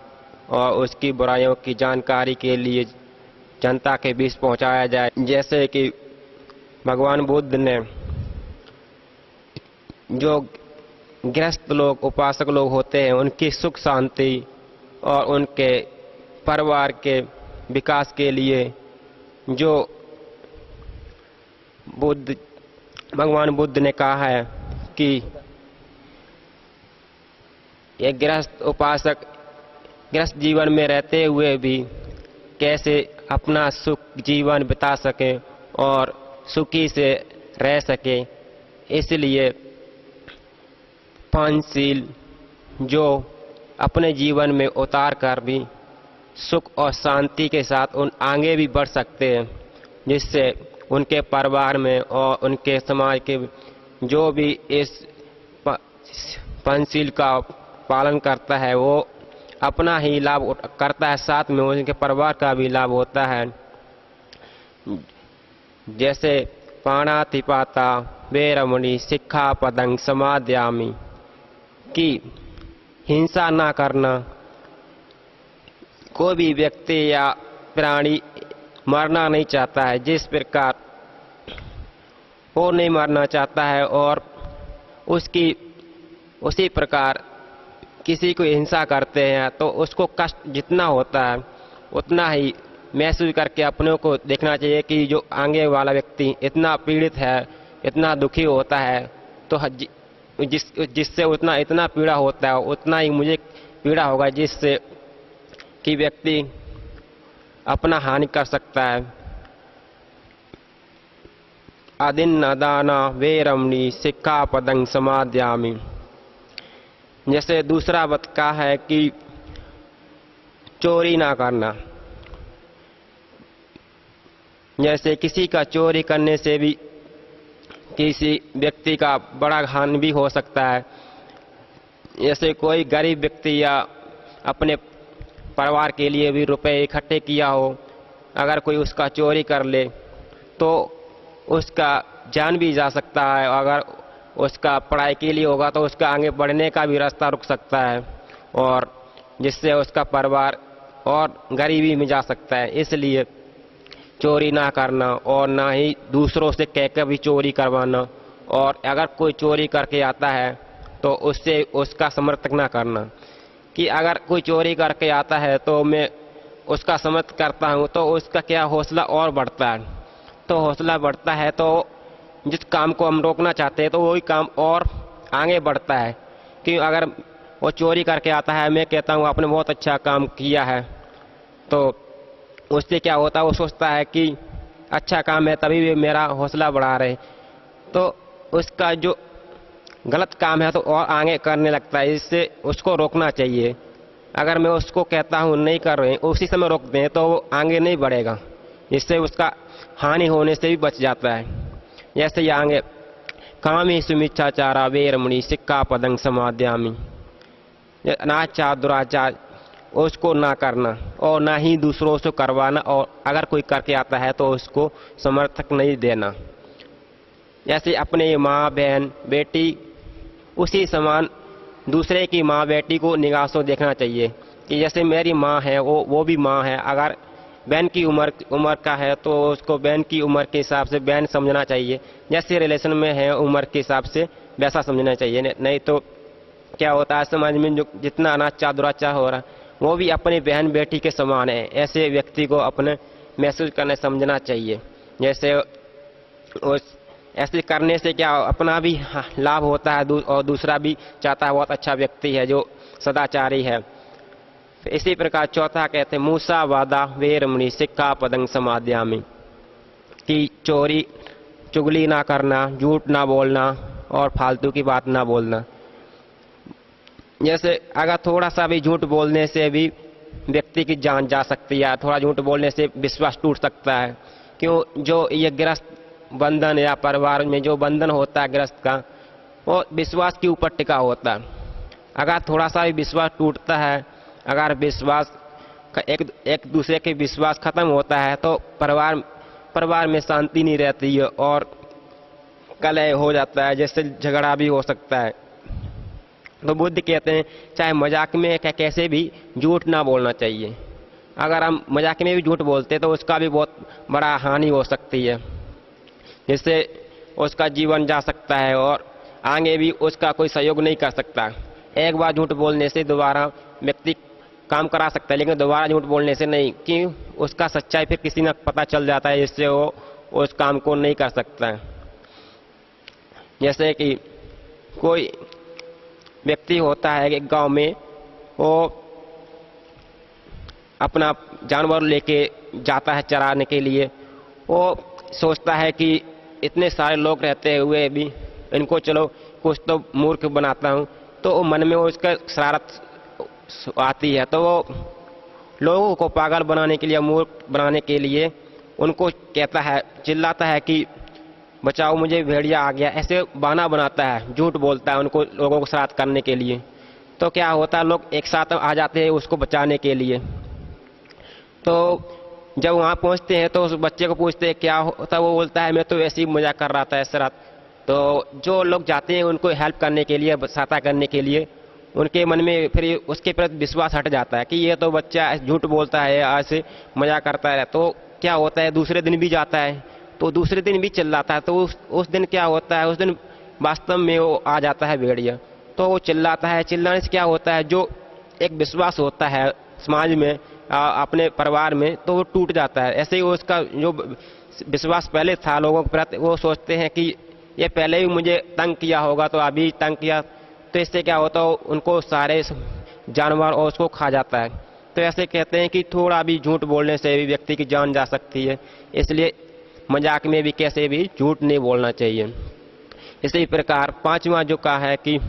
और उसकी बुराइयों की जानकारी के लिए जनता के बीच पहुंचाया जाए। जैसे कि भगवान बुद्ध ने जो गृहस्थ लोग, उपासक लोग होते हैं, उनकी सुख शांति और उनके परिवार के विकास के लिए जो भगवान बुद्ध ने कहा है कि ये गृहस्थ उपासक गृहस्थ जीवन में रहते हुए भी कैसे अपना सुख जीवन बिता सकें और सुखी से रह सकें। इसलिए पंचशील जो अपने जीवन में उतार कर भी सुख और शांति के साथ आगे भी बढ़ सकते हैं, जिससे उनके परिवार में और उनके समाज के जो भी इस पंचशील का पालन करता है, वो अपना ही लाभ करता है, साथ में उनके परिवार का भी लाभ होता है। जैसे पाणातिपाता वेरमणि सिक्खापदं समादयामि, कि हिंसा ना करना। कोई भी व्यक्ति या प्राणी मरना नहीं चाहता है, जिस प्रकार वो नहीं मरना चाहता है, और उसी प्रकार किसी को हिंसा करते हैं तो उसको कष्ट जितना होता है उतना ही महसूस करके अपने को देखना चाहिए कि जो आगे वाला व्यक्ति इतना पीड़ित है, इतना दुखी होता है, तो जिससे इतना पीड़ा होता है, उतना ही मुझे पीड़ा होगा जिससे कि व्यक्ति अपना हानि कर सकता है। अदिन्न दाना वेरमणि सिक्खापदं समादयामि। जैसे दूसरा बतका है कि चोरी ना करना। जैसे किसी का चोरी करने से भी किसी व्यक्ति का बड़ा हानि भी हो सकता है। जैसे कोई गरीब व्यक्ति या अपने परिवार के लिए भी रुपए इकट्ठे किया हो, अगर कोई उसका चोरी कर ले तो उसका जान भी जा सकता है। अगर उसका पढ़ाई के लिए होगा तो उसका आगे बढ़ने का भी रास्ता रुक सकता है और जिससे उसका परिवार और गरीबी में जा सकता है। इसलिए चोरी ना करना और ना ही दूसरों से कहकर भी चोरी करवाना, और अगर कोई चोरी करके आता है तो उससे उसका समर्थन ना करना कि अगर कोई चोरी करके आता है तो मैं उसका समर्थन करता हूँ तो उसका क्या हौसला और बढ़ता है। तो हौसला बढ़ता है तो जिस काम को हम रोकना चाहते हैं तो वही काम और आगे बढ़ता है। कि अगर वो चोरी करके आता है, मैं कहता हूँ आपने बहुत अच्छा काम किया है, तो उससे क्या होता है, वो सोचता है कि अच्छा काम है तभी भी मेरा हौसला बढ़ा रहे, तो उसका जो गलत काम है तो और आगे करने लगता है। इससे उसको रोकना चाहिए। अगर मैं उसको कहता हूँ नहीं कर रहे, उसी समय रोक दें तो वो आगे नहीं बढ़ेगा, इससे उसका हानि होने से भी बच जाता है। जैसे ये आगे कामेषु मिच्छाचारा वेरमणि सिक्खापदं समादयामि। अनाचार दुराचार उसको ना करना और ना ही दूसरों से करवाना, और अगर कोई करके आता है तो उसको समर्थक नहीं देना। जैसे अपने माँ बहन बेटी उसी समान दूसरे की माँ बेटी को निगाह से देखना चाहिए कि जैसे मेरी माँ है वो भी माँ है। अगर बहन की उम्र का है तो उसको बहन की उम्र के हिसाब से बहन समझना चाहिए, जैसे रिलेशन में है उम्र के हिसाब से वैसा समझना चाहिए। नहीं तो क्या होता है, समाज में जो जितना अनाचार दुराचार हो रहा है वो भी अपनी बहन बेटी के समान है। ऐसे व्यक्ति को अपने महसूस करने समझना चाहिए। जैसे उस ऐसे करने से क्या अपना भी लाभ होता है और दूसरा भी चाहता है बहुत अच्छा व्यक्ति है जो सदाचारी है। इसी प्रकार चौथा कहते हैं मूसा वादा वेरमणि सिक्खापदं समादयामि, कि चोरी चुगली ना करना, झूठ ना बोलना और फालतू की बात ना बोलना। जैसे अगर थोड़ा सा भी झूठ बोलने से भी व्यक्ति की जान जा सकती है, थोड़ा झूठ बोलने से विश्वास टूट सकता है। क्यों, जो ये गृहस्थ बंधन या परिवार में जो बंधन होता है गृहस्थ का, वो विश्वास के ऊपर टिका होता है। अगर थोड़ा सा भी विश्वास टूटता है, अगर विश्वास का एक दूसरे के विश्वास खत्म होता है तो परिवार में शांति नहीं रहती है और कलह हो जाता है, जिससे झगड़ा भी हो सकता है। तो बुद्ध कहते हैं चाहे मजाक में कैसे भी झूठ ना बोलना चाहिए। अगर हम मजाक में भी झूठ बोलते तो उसका भी बहुत बड़ा हानि हो सकती है, जिससे उसका जीवन जा सकता है और आगे भी उसका कोई सहयोग नहीं कर सकता। एक बार झूठ बोलने से दोबारा व्यक्ति काम करा सकता है, लेकिन दोबारा झूठ बोलने से नहीं, कि उसका सच्चाई फिर किसी न पता चल जाता है, जिससे वो उस काम को नहीं कर सकता है। जैसे कि कोई व्यक्ति होता है एक गांव में, वो अपना जानवर लेके जाता है चराने के लिए। वो सोचता है कि इतने सारे लोग रहते हुए भी इनको चलो कुछ तो मूर्ख बनाता हूँ, तो वो मन में वो उसका शरारत आती है। तो वो लोगों को पागल बनाने के लिए, मूर्ख बनाने के लिए उनको कहता है, चिल्लाता है कि बचाओ मुझे भेड़िया आ गया, ऐसे बहाना बनाता है, झूठ बोलता है उनको लोगों को शरारत करने के लिए। तो क्या होता है, लोग एक साथ आ जाते हैं उसको बचाने के लिए। तो जब वहाँ पहुँचते हैं तो उस बच्चे को पूछते हैं क्या होता, वो बोलता है मैं तो ऐसे ही मजाक कर रहा था, ऐसे रात। तो जो लोग जाते हैं उनको हेल्प करने के लिए, सहायता करने के लिए, उनके मन में फिर उसके प्रति विश्वास हट जाता है कि ये तो बच्चा झूठ बोलता है, ऐसे मजाक करता है। तो क्या होता है, दूसरे दिन भी जाता है तो दूसरे दिन भी चिल्लाता है। तो उस दिन क्या होता है, उस दिन वास्तव में वो आ जाता है भेड़िया। तो वो चिल्लाता है, चिल्लाने से क्या होता है, जो एक विश्वास होता है समाज में, अपने परिवार में, तो वो टूट जाता है। ऐसे ही उसका जो विश्वास पहले था लोगों के प्रति, वो सोचते हैं कि ये पहले भी मुझे तंग किया होगा तो अभी तंग किया, तो इससे क्या होता है उनको सारे जानवर और उसको खा जाता है। तो ऐसे कहते हैं कि थोड़ा भी झूठ बोलने से भी व्यक्ति की जान जा सकती है, इसलिए मजाक में भी कैसे भी झूठ नहीं बोलना चाहिए। इसी प्रकार पांचवा जो कहा है कि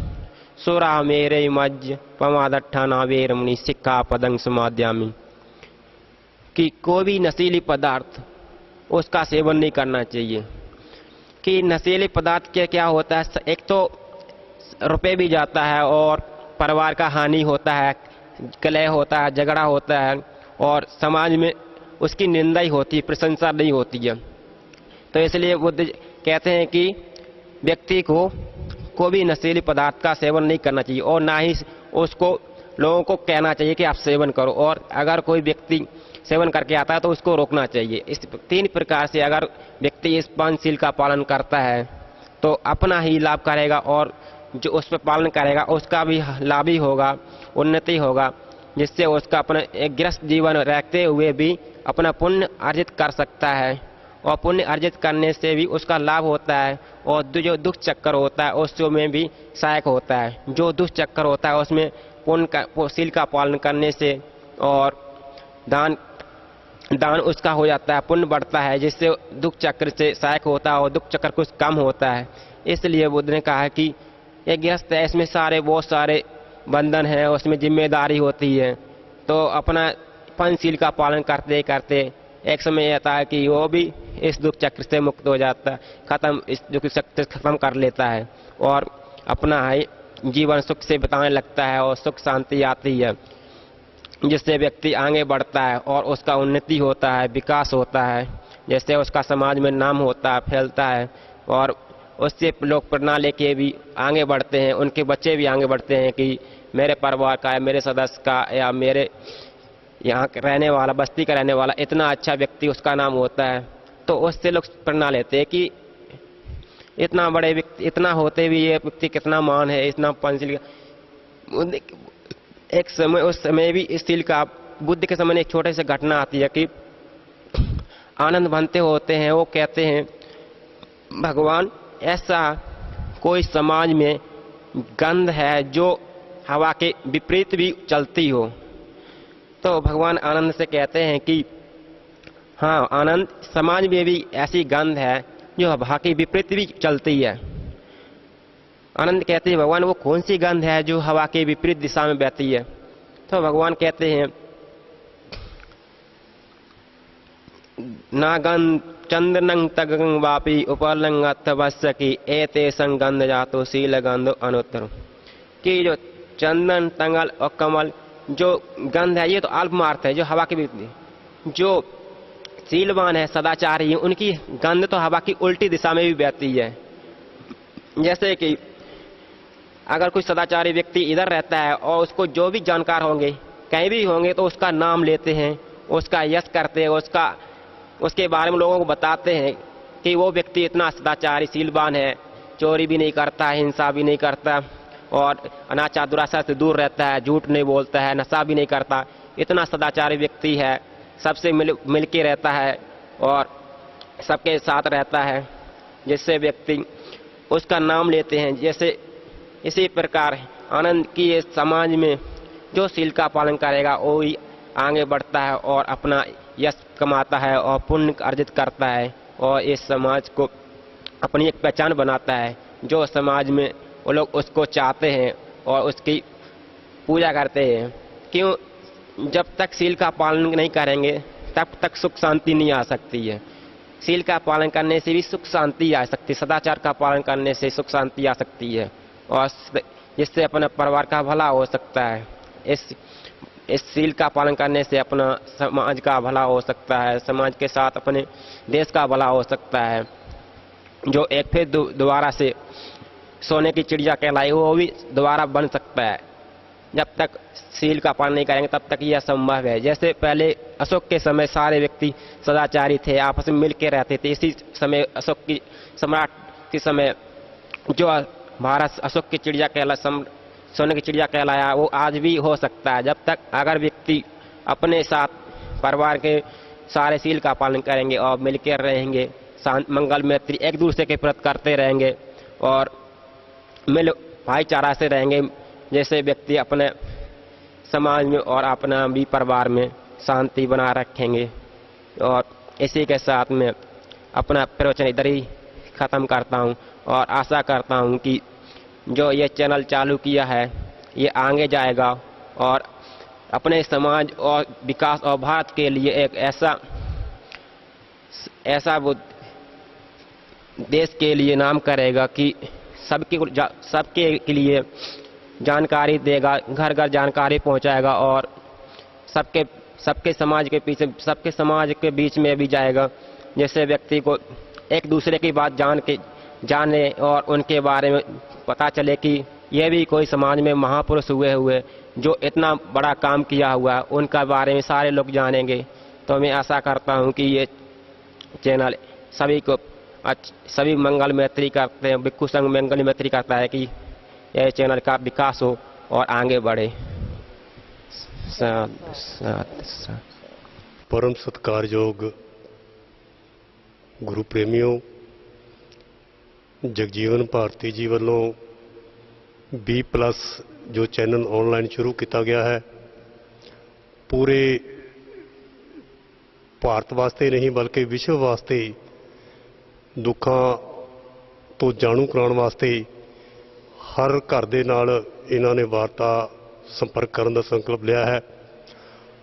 सुरा मेरे मज पमादट्ठाना वेरमणि सिक्खा पदंग समाद्यामी, कि कोई भी नशीली पदार्थ उसका सेवन नहीं करना चाहिए। कि नशीले पदार्थ के क्या होता है, एक तो रुपए भी जाता है और परिवार का हानि होता है, कलह होता है, झगड़ा होता है और समाज में उसकी निंदा ही होती है, प्रशंसा नहीं होती है। तो इसलिए बुद्ध कहते हैं कि व्यक्ति को भी नशीले पदार्थ का सेवन नहीं करना चाहिए और ना ही उसको लोगों को कहना चाहिए कि आप सेवन करो, और अगर कोई व्यक्ति सेवन करके आता है तो उसको रोकना चाहिए। इस 3 प्रकार से अगर व्यक्ति इस पंचशील का पालन करता है तो अपना ही लाभ करेगा और जो उस पर पालन करेगा उसका भी लाभ ही होगा, उन्नति होगा, जिससे उसका अपना एक गृहस्थ जीवन रहते हुए भी अपना पुण्य अर्जित कर सकता है और पुण्य अर्जित करने से भी उसका लाभ होता है और जो दुष्ट चक्कर होता है उसमें भी सहायक होता है। जो दुष्ट चक्कर होता है उसमें शील का पालन करने से और दान उसका हो जाता है, पुण्य बढ़ता है, जिससे दुख चक्र से सहायक होता है और दुख चक्र कुछ कम होता है। इसलिए बुद्ध ने कहा कि एक गृहस्थ है, इसमें बहुत सारे बंधन है, उसमें जिम्मेदारी होती है, तो अपना पंचशील का पालन करते करते एक समय आता है कि वो भी इस दुख चक्र से मुक्त हो जाता है, इस दुख चक्र खत्म कर लेता है और अपना जीवन सुख से बिताने लगता है और सुख शांति आती है, जिससे व्यक्ति आगे बढ़ता है और उसका उन्नति होता है, विकास होता है, जैसे उसका समाज में नाम होता है, फैलता है और उससे लोग प्रेरणा लेके भी आगे बढ़ते हैं, उनके बच्चे भी आगे बढ़ते हैं कि मेरे परिवार का या मेरे सदस्य का या मेरे यहाँ रहने वाला, बस्ती का रहने वाला इतना अच्छा व्यक्ति उसका नाम होता है। तो उससे लोग प्रेरणा लेते हैं कि इतना बड़े व्यक्ति, इतना होते भी ये व्यक्ति कितना महान है, इतना पंचशील। एक समय, उस समय भी इस शील का, बुद्ध के समय में एक छोटे से घटना आती है कि आनंद बनते होते हैं, वो कहते हैं भगवान ऐसा कोई समाज में गंध है जो हवा के विपरीत भी चलती हो। तो भगवान आनंद से कहते हैं कि हाँ आनंद, समाज में भी ऐसी गंध है जो हवा के विपरीत भी चलती है। आनंद कहते हैं भगवान वो कौन सी गंध है जो हवा के विपरीत दिशा में बहती है। तो भगवान कहते हैं नागं चंदनं तगं वापी उपलंगत वस्की एते संगंध जातो शील गंध अनुत्तर, कि जो चंदन, तंगल और कमल जो गंध है ये तो अल्पमार्थ है, जो हवा के विपरीत। जो शीलवान है, सदाचारी है, उनकी गंध तो हवा की उल्टी दिशा में भी बहती है। जैसे कि अगर कोई सदाचारी व्यक्ति इधर रहता है और उसको जो भी जानकार होंगे, कहीं भी होंगे, तो उसका नाम लेते हैं, उसका यश करते हैं, उसके बारे में लोगों को बताते हैं कि वो व्यक्ति इतना सदाचारी शीलवान है, चोरी भी नहीं करता, हिंसा भी नहीं करता और अनाचार दुराचार से दूर रहता है, झूठ नहीं बोलता है, नशा भी नहीं करता, इतना सदाचारी व्यक्ति है, सबसे मिल के रहता है और सबके साथ रहता है, जिससे व्यक्ति उसका नाम लेते हैं। जैसे इसी प्रकार आनंद की इस समाज में जो शील का पालन करेगा वो ही आगे बढ़ता है और अपना यश कमाता है और पुण्य अर्जित करता है और इस समाज को अपनी एक पहचान बनाता है। जो समाज में वो लोग उसको चाहते हैं और उसकी पूजा करते हैं। क्यों? जब तक शील का पालन नहीं करेंगे तब तक सुख शांति नहीं आ सकती है। शील का पालन करने से भी सुख शांति आ सकती है, सदाचार का पालन करने से सुख शांति आ सकती है और जिससे अपने परिवार का भला हो सकता है। इस शील का पालन करने से अपना समाज का भला हो सकता है, समाज के साथ अपने देश का भला हो सकता है। जो एक फिर दोबारा से सोने की चिड़िया कहलाई वो भी दोबारा बन सकता है। जब तक शील का पालन नहीं करेंगे तब तक यह संभव है। जैसे पहले अशोक के समय सारे व्यक्ति सदाचारी थे, आपस में मिल के रहते थे। इसी समय अशोक की सम्राट के समय जो भारत अशोक की चिड़िया कहला, सोने की चिड़िया कहलाया, वो आज भी हो सकता है। जब तक अगर व्यक्ति अपने साथ परिवार के सारे शील का पालन करेंगे और मिलकर रहेंगे, मंगल मैत्री एक दूसरे के प्रति करते रहेंगे और मिल भाईचारा से रहेंगे। जैसे व्यक्ति अपने समाज में और अपना भी परिवार में शांति बना रखेंगे। और इसी के साथ में अपना प्रवचन इधर ही ख़त्म करता हूँ और आशा करता हूँ कि जो ये चैनल चालू किया है ये आगे जाएगा और अपने समाज और विकास और भारत के लिए एक ऐसा वो देश के लिए नाम करेगा कि सबके लिए जानकारी देगा, घर घर जानकारी पहुंचाएगा और सबके समाज के पीछे सबके समाज के बीच में भी जाएगा, जैसे व्यक्ति को एक दूसरे की बात जाने और उनके बारे में पता चले कि यह भी कोई समाज में महापुरुष हुए जो इतना बड़ा काम किया हुआ है, उनका बारे में सारे लोग जानेंगे। तो मैं आशा करता हूं कि ये चैनल सभी मंगल मैत्री करते हैं, भिक्खु संघ मंगल मैत्री करता है कि यह चैनल का विकास हो और आगे बढ़े। परम सत्कारयोग गुरु प्रेमियों, जगजीवन भारती जी वालों B+ जो चैनल ऑनलाइन शुरू किया गया है, पूरे भारत वास्ते नहीं बल्कि विश्व वास्ते दुखों तो जाणू कराने वास्ते हर घर दे नाल इन्हां ने वार्ता संपर्क करने का संकल्प लिया है।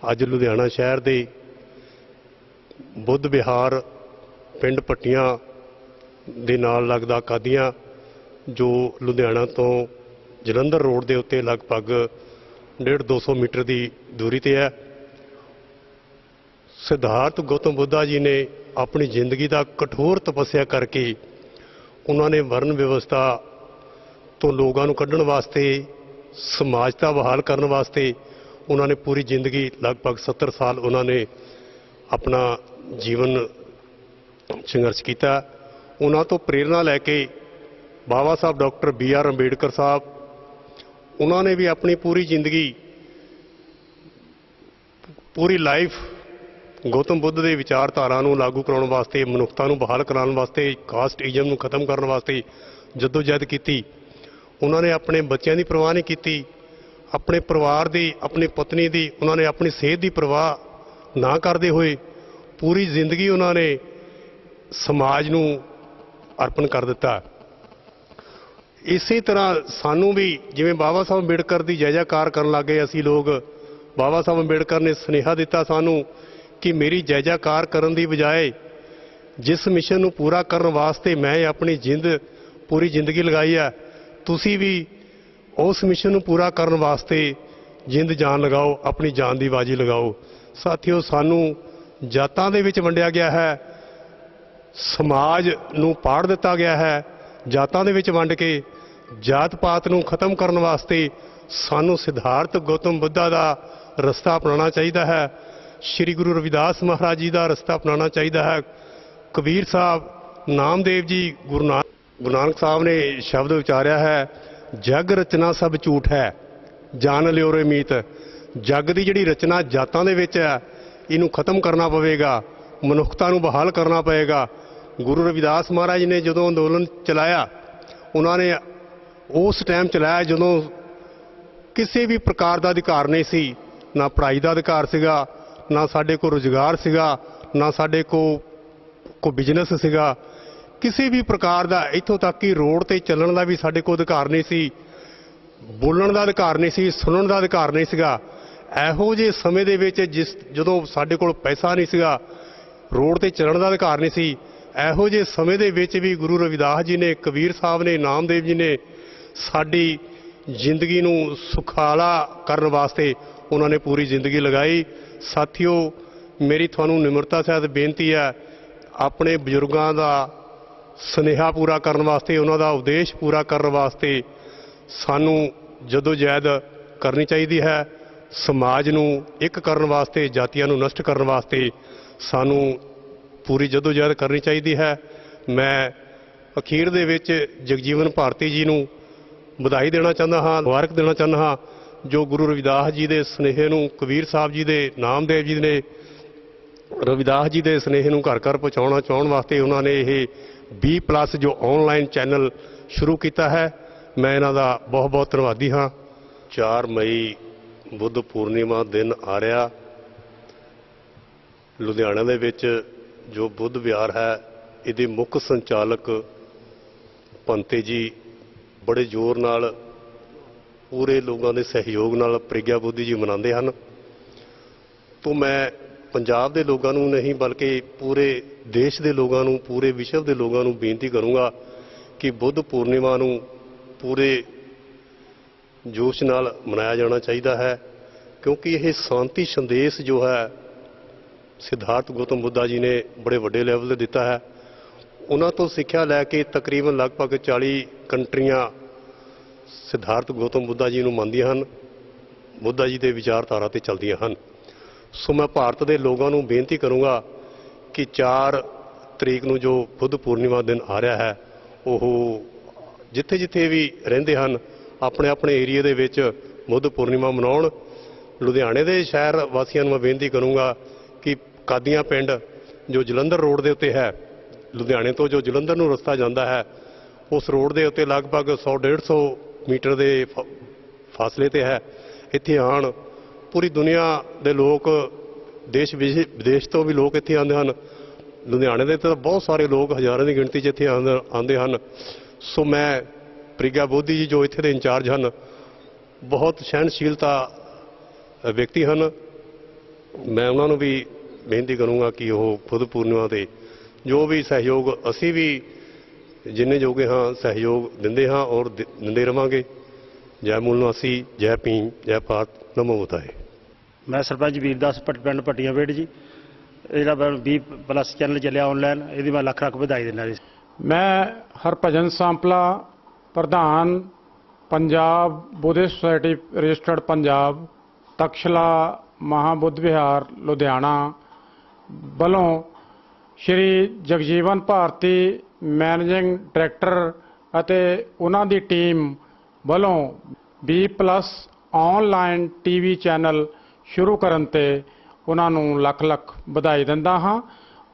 अज लुधियाना शहर दे बुद्ध विहार पिंड पट्टियां दे नाल लगदा कादियां जो लुधियाना तो जलंधर रोड के उत्ते लगभग 150-200 मीटर की दूरी ते है। सिद्धार्थ गौतम बुद्धा जी ने अपनी जिंदगी का कठोर तपस्या करके उन्होंने वर्ण व्यवस्था तो लोगों को कढ़न वास्ते, समाजता बहाल करने वास्ते उन्होंने पूरी जिंदगी लगभग 70 साल उन्होंने अपना जीवन संघर्ष किया। उन्होंने तो प्रेरणा लैके बाबा साहब डॉक्टर B.R. अंबेडकर साहब उन्होंने भी अपनी पूरी जिंदगी पूरी लाइफ गौतम बुद्ध के विचारधारा लागू कराने वास्ते, मनुखता बहाल कराने वास्ते, कास्टिज्म खत्म करने वास्ते जदोजहद की। उन्होंने अपने बच्चों की परवाह नहीं की, अपने परिवार की, अपनी पत्नी की, उन्होंने अपनी सेहत की परवाह ना करते हुए पूरी जिंदगी उन्होंने समाज नूं अर्पण कर दिता। इसी तरह सानू भी जिवें बाबा साहब अंबेडकर की जय जयकार करन लग गए असी लोग, बाबा साहब अंबेडकर ने सुनेहा दिता सानू कि मेरी जय जयकार करन दी बजाय जिस मिशन नूं पूरा करन वास्ते मैं अपनी पूरी जिंदगी लगाई है, तुसी भी उस मिशन नूं पूरा करन वास्ते जिंद जान लगाओ, अपनी जान की बाजी लगाओ। साथियों, सानू जातां दे विच वंडिया गया है, समाज नूं पाड़ दिता गया है। जातां दे विच वंड के जात पात नूं खत्म करन वास्ते सानू सिद्धार्थ गौतम बुद्धा दा रस्ता अपनाना चाहिए है, श्री गुरु रविदास महाराज जी का रस्ता अपनाना चाहिए है। कबीर साहब, नामदेव जी, गुरु नानक साहब ने शब्द उचारिया है, जग रचना सब झूठ है, जान लियो रे मीत। जग की जिहड़ी रचना जातां दे विच है, इनू खत्म करना पवेगा, मनुखता नूं बहाल करना पएगा। गुरु रविदास महाराज ने जदों अंदोलन चलाया, उन्होंने उस टाइम चलाया जदों किसी भी प्रकार का अधिकार नहीं सी, ना पढ़ाई का अधिकार सीगा, ना साडे को रोजगार सीगा, ना साडे को बिजनेस सीगा, किसी भी प्रकार का, इत्थों तक कि रोड ते चलण का भी साडे को अधिकार नहीं सी, बोलण का अधिकार नहीं सी, सुनण का अधिकार नहीं सीगा। ਇਹੋ ਜਿਹੇ ਸਮੇਂ ਦੇ ਵਿੱਚ ਜਦੋਂ ਸਾਡੇ ਕੋਲ ਪੈਸਾ ਨਹੀਂ ਸੀਗਾ, ਰੋਡ ਤੇ ਚੱਲਣ ਦਾ ਅਧਿਕਾਰ ਨਹੀਂ ਸੀ, ਇਹੋ ਜਿਹੇ ਸਮੇਂ ਦੇ ਵਿੱਚ ਵੀ ਗੁਰੂ ਰਵਿਦਾਸ ਜੀ ਨੇ, ਕਬੀਰ ਸਾਹਿਬ ਨੇ, ਨਾਮਦੇਵ ਜੀ ਨੇ ਸਾਡੀ ਜ਼ਿੰਦਗੀ ਨੂੰ ਸੁਖਾਲਾ ਕਰਨ ਵਾਸਤੇ ਉਹਨਾਂ ਨੇ ਪੂਰੀ ਜ਼ਿੰਦਗੀ ਲਗਾਈ। ਸਾਥੀਓ, ਮੇਰੀ ਤੁਹਾਨੂੰ ਨਿਮਰਤਾ ਸਹਿਤ ਬੇਨਤੀ ਹੈ, ਆਪਣੇ ਬਜ਼ੁਰਗਾਂ ਦਾ ਸੁਨੇਹਾ ਪੂਰਾ ਕਰਨ ਵਾਸਤੇ, ਉਹਨਾਂ ਦਾ ਉਪਦੇਸ਼ ਪੂਰਾ ਕਰਨ ਵਾਸਤੇ ਸਾਨੂੰ ਜਦੋਜਹਿਦ ਕਰਨੀ ਚਾਹੀਦੀ ਹੈ। समाज नूं एक करन वास्ते, जातियां नूं नष्ट करन वास्ते सानू पूरी जदोजहद करनी चाहिए है। मैं अखीर दे विच जगजीवन भारती जी नूं बधाई देना चाहता हाँ, मुबारक देना चाहता हाँ, जो गुरु रविदास जी के सुनेहे नूं, कबीर साहब जी के, नामदेव जी ने रविदास जी के सुनेहे नूं घर घर पहुँचाना चाहण वास्ते उन्होंने ये B+ जो ऑनलाइन चैनल शुरू किया है। मैं इन्हां दा बहुत बहुत धन्नवादी हाँ। 4 मई ਬੁੱਧ ਪੂਰਨਿਮਾ ਦਿਨ ਆ ਰਿਹਾ। ਲੁਧਿਆਣਾ ਦੇ ਵਿੱਚ ਜੋ ਬੁੱਧ ਵਿਹਾਰ ਹੈ ਇਹਦੇ ਮੁੱਖ ਸੰਚਾਲਕ ਪੰਤੇ ਜੀ ਬੜੇ ਜ਼ੋਰ ਨਾਲ ਪੂਰੇ ਲੋਕਾਂ ਦੇ ਸਹਿਯੋਗ ਨਾਲ ਪ੍ਰਿਗਿਆ ਬੁੱਧੀ ਜੀ ਮਨਾਉਂਦੇ ਹਨ। ਤੋਂ ਮੈਂ ਪੰਜਾਬ ਦੇ ਲੋਕਾਂ ਨੂੰ ਨਹੀਂ ਬਲਕਿ ਪੂਰੇ ਦੇਸ਼ ਦੇ ਲੋਕਾਂ ਨੂੰ, ਪੂਰੇ ਵਿਸ਼ਵ ਦੇ ਲੋਕਾਂ ਨੂੰ ਬੇਨਤੀ ਕਰੂੰਗਾ ਕਿ ਬੁੱਧ ਪੂਰਨਿਮਾ ਨੂੰ ਪੂਰੇ ਜੋਸ਼ ਨਾਲ ਮਨਾਇਆ ਜਾਣਾ ਚਾਹੀਦਾ ਹੈ, ਕਿਉਂਕਿ ਇਹ ਸ਼ਾਂਤੀ ਸੰਦੇਸ਼ ਜੋ ਹੈ ਸਿਧਾਰਥ ਗੌਤਮ ਬੁੱਧਾ ਜੀ ਨੇ ਬੜੇ ਵੱਡੇ ਲੈਵਲ ਤੇ ਦਿੱਤਾ ਹੈ। ਉਹਨਾਂ ਤੋਂ ਸਿੱਖਿਆ ਲੈ ਕੇ ਤਕਰੀਬਨ ਲਗਭਗ 40 ਕੰਟਰੀਆਂ ਸਿਧਾਰਥ ਗੌਤਮ ਬੁੱਧਾ ਜੀ ਨੂੰ ਮੰਨਦੀਆਂ ਹਨ, ਬੁੱਧਾ ਜੀ ਦੇ ਵਿਚਾਰਧਾਰਾ ਤੇ ਚੱਲਦੀਆਂ ਹਨ। ਸੋ ਮੈਂ ਭਾਰਤ ਦੇ ਲੋਕਾਂ ਨੂੰ ਬੇਨਤੀ ਕਰੂੰਗਾ ਕਿ 4 ਤਰੀਕ ਨੂੰ ਜੋ ਬੁੱਧ ਪੂਰਨਿਮਾ ਦਿਨ ਆ ਰਿਹਾ ਹੈ, ਉਹ ਜਿੱਥੇ ਜਿੱਥੇ ਵੀ ਰਹਿੰਦੇ ਹਨ ਆਪਣੇ ਆਪਣੇ ਏਰੀਏ ਦੇ ਵਿੱਚ ਬੁੱਧ ਪੂਰਨਿਮਾ ਮਨਾਉਣ। ਲੁਧਿਆਣੇ ਦੇ ਸ਼ਹਿਰ ਵਾਸੀਆਂ ਨੂੰ ਮੈਂ ਬੇਨਤੀ ਕਰੂੰਗਾ ਕਿ ਕਾਦੀਆਂ ਪਿੰਡ ਜੋ ਜਲੰਧਰ ਰੋਡ ਦੇ ਉੱਤੇ ਹੈ, ਲੁਧਿਆਣੇ ਤੋਂ ਜੋ ਜਲੰਧਰ ਨੂੰ ਰਸਤਾ ਜਾਂਦਾ ਹੈ, ਉਸ ਰੋਡ ਦੇ ਉੱਤੇ ਲਗਭਗ 100-150 ਮੀਟਰ ਦੇ ਫਾਸਲੇ ਤੇ ਹੈ। ਇੱਥੇ ਆਉਣ ਪੂਰੀ ਦੁਨੀਆ ਦੇ ਲੋਕ, ਦੇਸ਼ ਵਿਦੇਸ਼ ਤੋਂ ਵੀ ਲੋਕ ਇੱਥੇ ਆਉਂਦੇ ਹਨ। ਲੁਧਿਆਣੇ ਦੇ ਤਾਂ ਬਹੁਤ ਸਾਰੇ ਲੋਕ ਹਜ਼ਾਰਾਂ ਦੀ ਗਿਣਤੀ 'ਚ ਇੱਥੇ ਆਉਂਦੇ ਹਨ। ਸੋ ਮੈਂ ਪ੍ਰਿਗਿਆ ਬੋਧੀ ਜੀ ਜੋ ਇੱਥੇ ਦੇ ਇੰਚਾਰਜ ਹਨ, ਬਹੁਤ ਸਹਿਣਸ਼ੀਲਤਾ ਵਿਅਕਤੀ ਹਨ। ਮੈਂ ਉਹਨਾਂ ਨੂੰ ਵੀ ਬੇਨਤੀ ਕਰੂੰਗਾ ਕਿ ਉਹ ਬੁੱਧ ਪੂਰਨਿਮਾ 'ਤੇ ਜੋ ਵੀ ਸਹਿਯੋਗ, ਅਸੀਂ ਵੀ ਜਿੰਨੇ ਜੋਗੇ ਹਾਂ ਸਹਿਯੋਗ ਦਿੰਦੇ ਹਾਂ ਔਰ ਦਿੰਦੇ ਰਹਾਂਗੇ। ਜੈ ਮੂਲ ਨਿਵਾਸੀ, ਜੈ ਭੀਮ, ਜੈ ਭਾਰਤ, ਨਮੋ ਬੁੱਧਾਏ। ਮੈਂ ਸਰਪੰਚ ਵੀਰਦਾਸ ਪਿੰਡ ਭੱਟੀਆਂ ਵੇੜ ਜੀ। ਇਹ ਜਿਹੜਾ 20+ ਚੈਨਲ ਚੱਲਿਆ ਆਨਲਾਈਨ, ਇਹਦੀ ਮੈਂ ਲੱਖ ਲੱਖ ਵਧਾਈ ਦਿੰਦਾ ਜੀ। ਮੈਂ ਹਰਭਜਨ ਸਾਂਪਲਾ, ਪ੍ਰਧਾਨ Punjab Buddhist society registered Punjab, Takshila Mahabuddh Vihar Ludhiana ਵੱਲੋਂ ਸ਼੍ਰੀ ਜਗਜੀਵਨ ਭਾਰਤੀ ਮੈਨੇਜਿੰਗ ਡਾਇਰੈਕਟਰ ਅਤੇ ਉਹਨਾਂ ਦੀ ਟੀਮ ਵੱਲੋਂ 20+ ਆਨਲਾਈਨ ਟੀਵੀ ਚੈਨਲ ਸ਼ੁਰੂ ਕਰਨ ਤੇ ਉਹਨਾਂ ਨੂੰ ਲੱਖ ਲੱਖ ਵਧਾਈ ਦਿੰਦਾ ਹਾਂ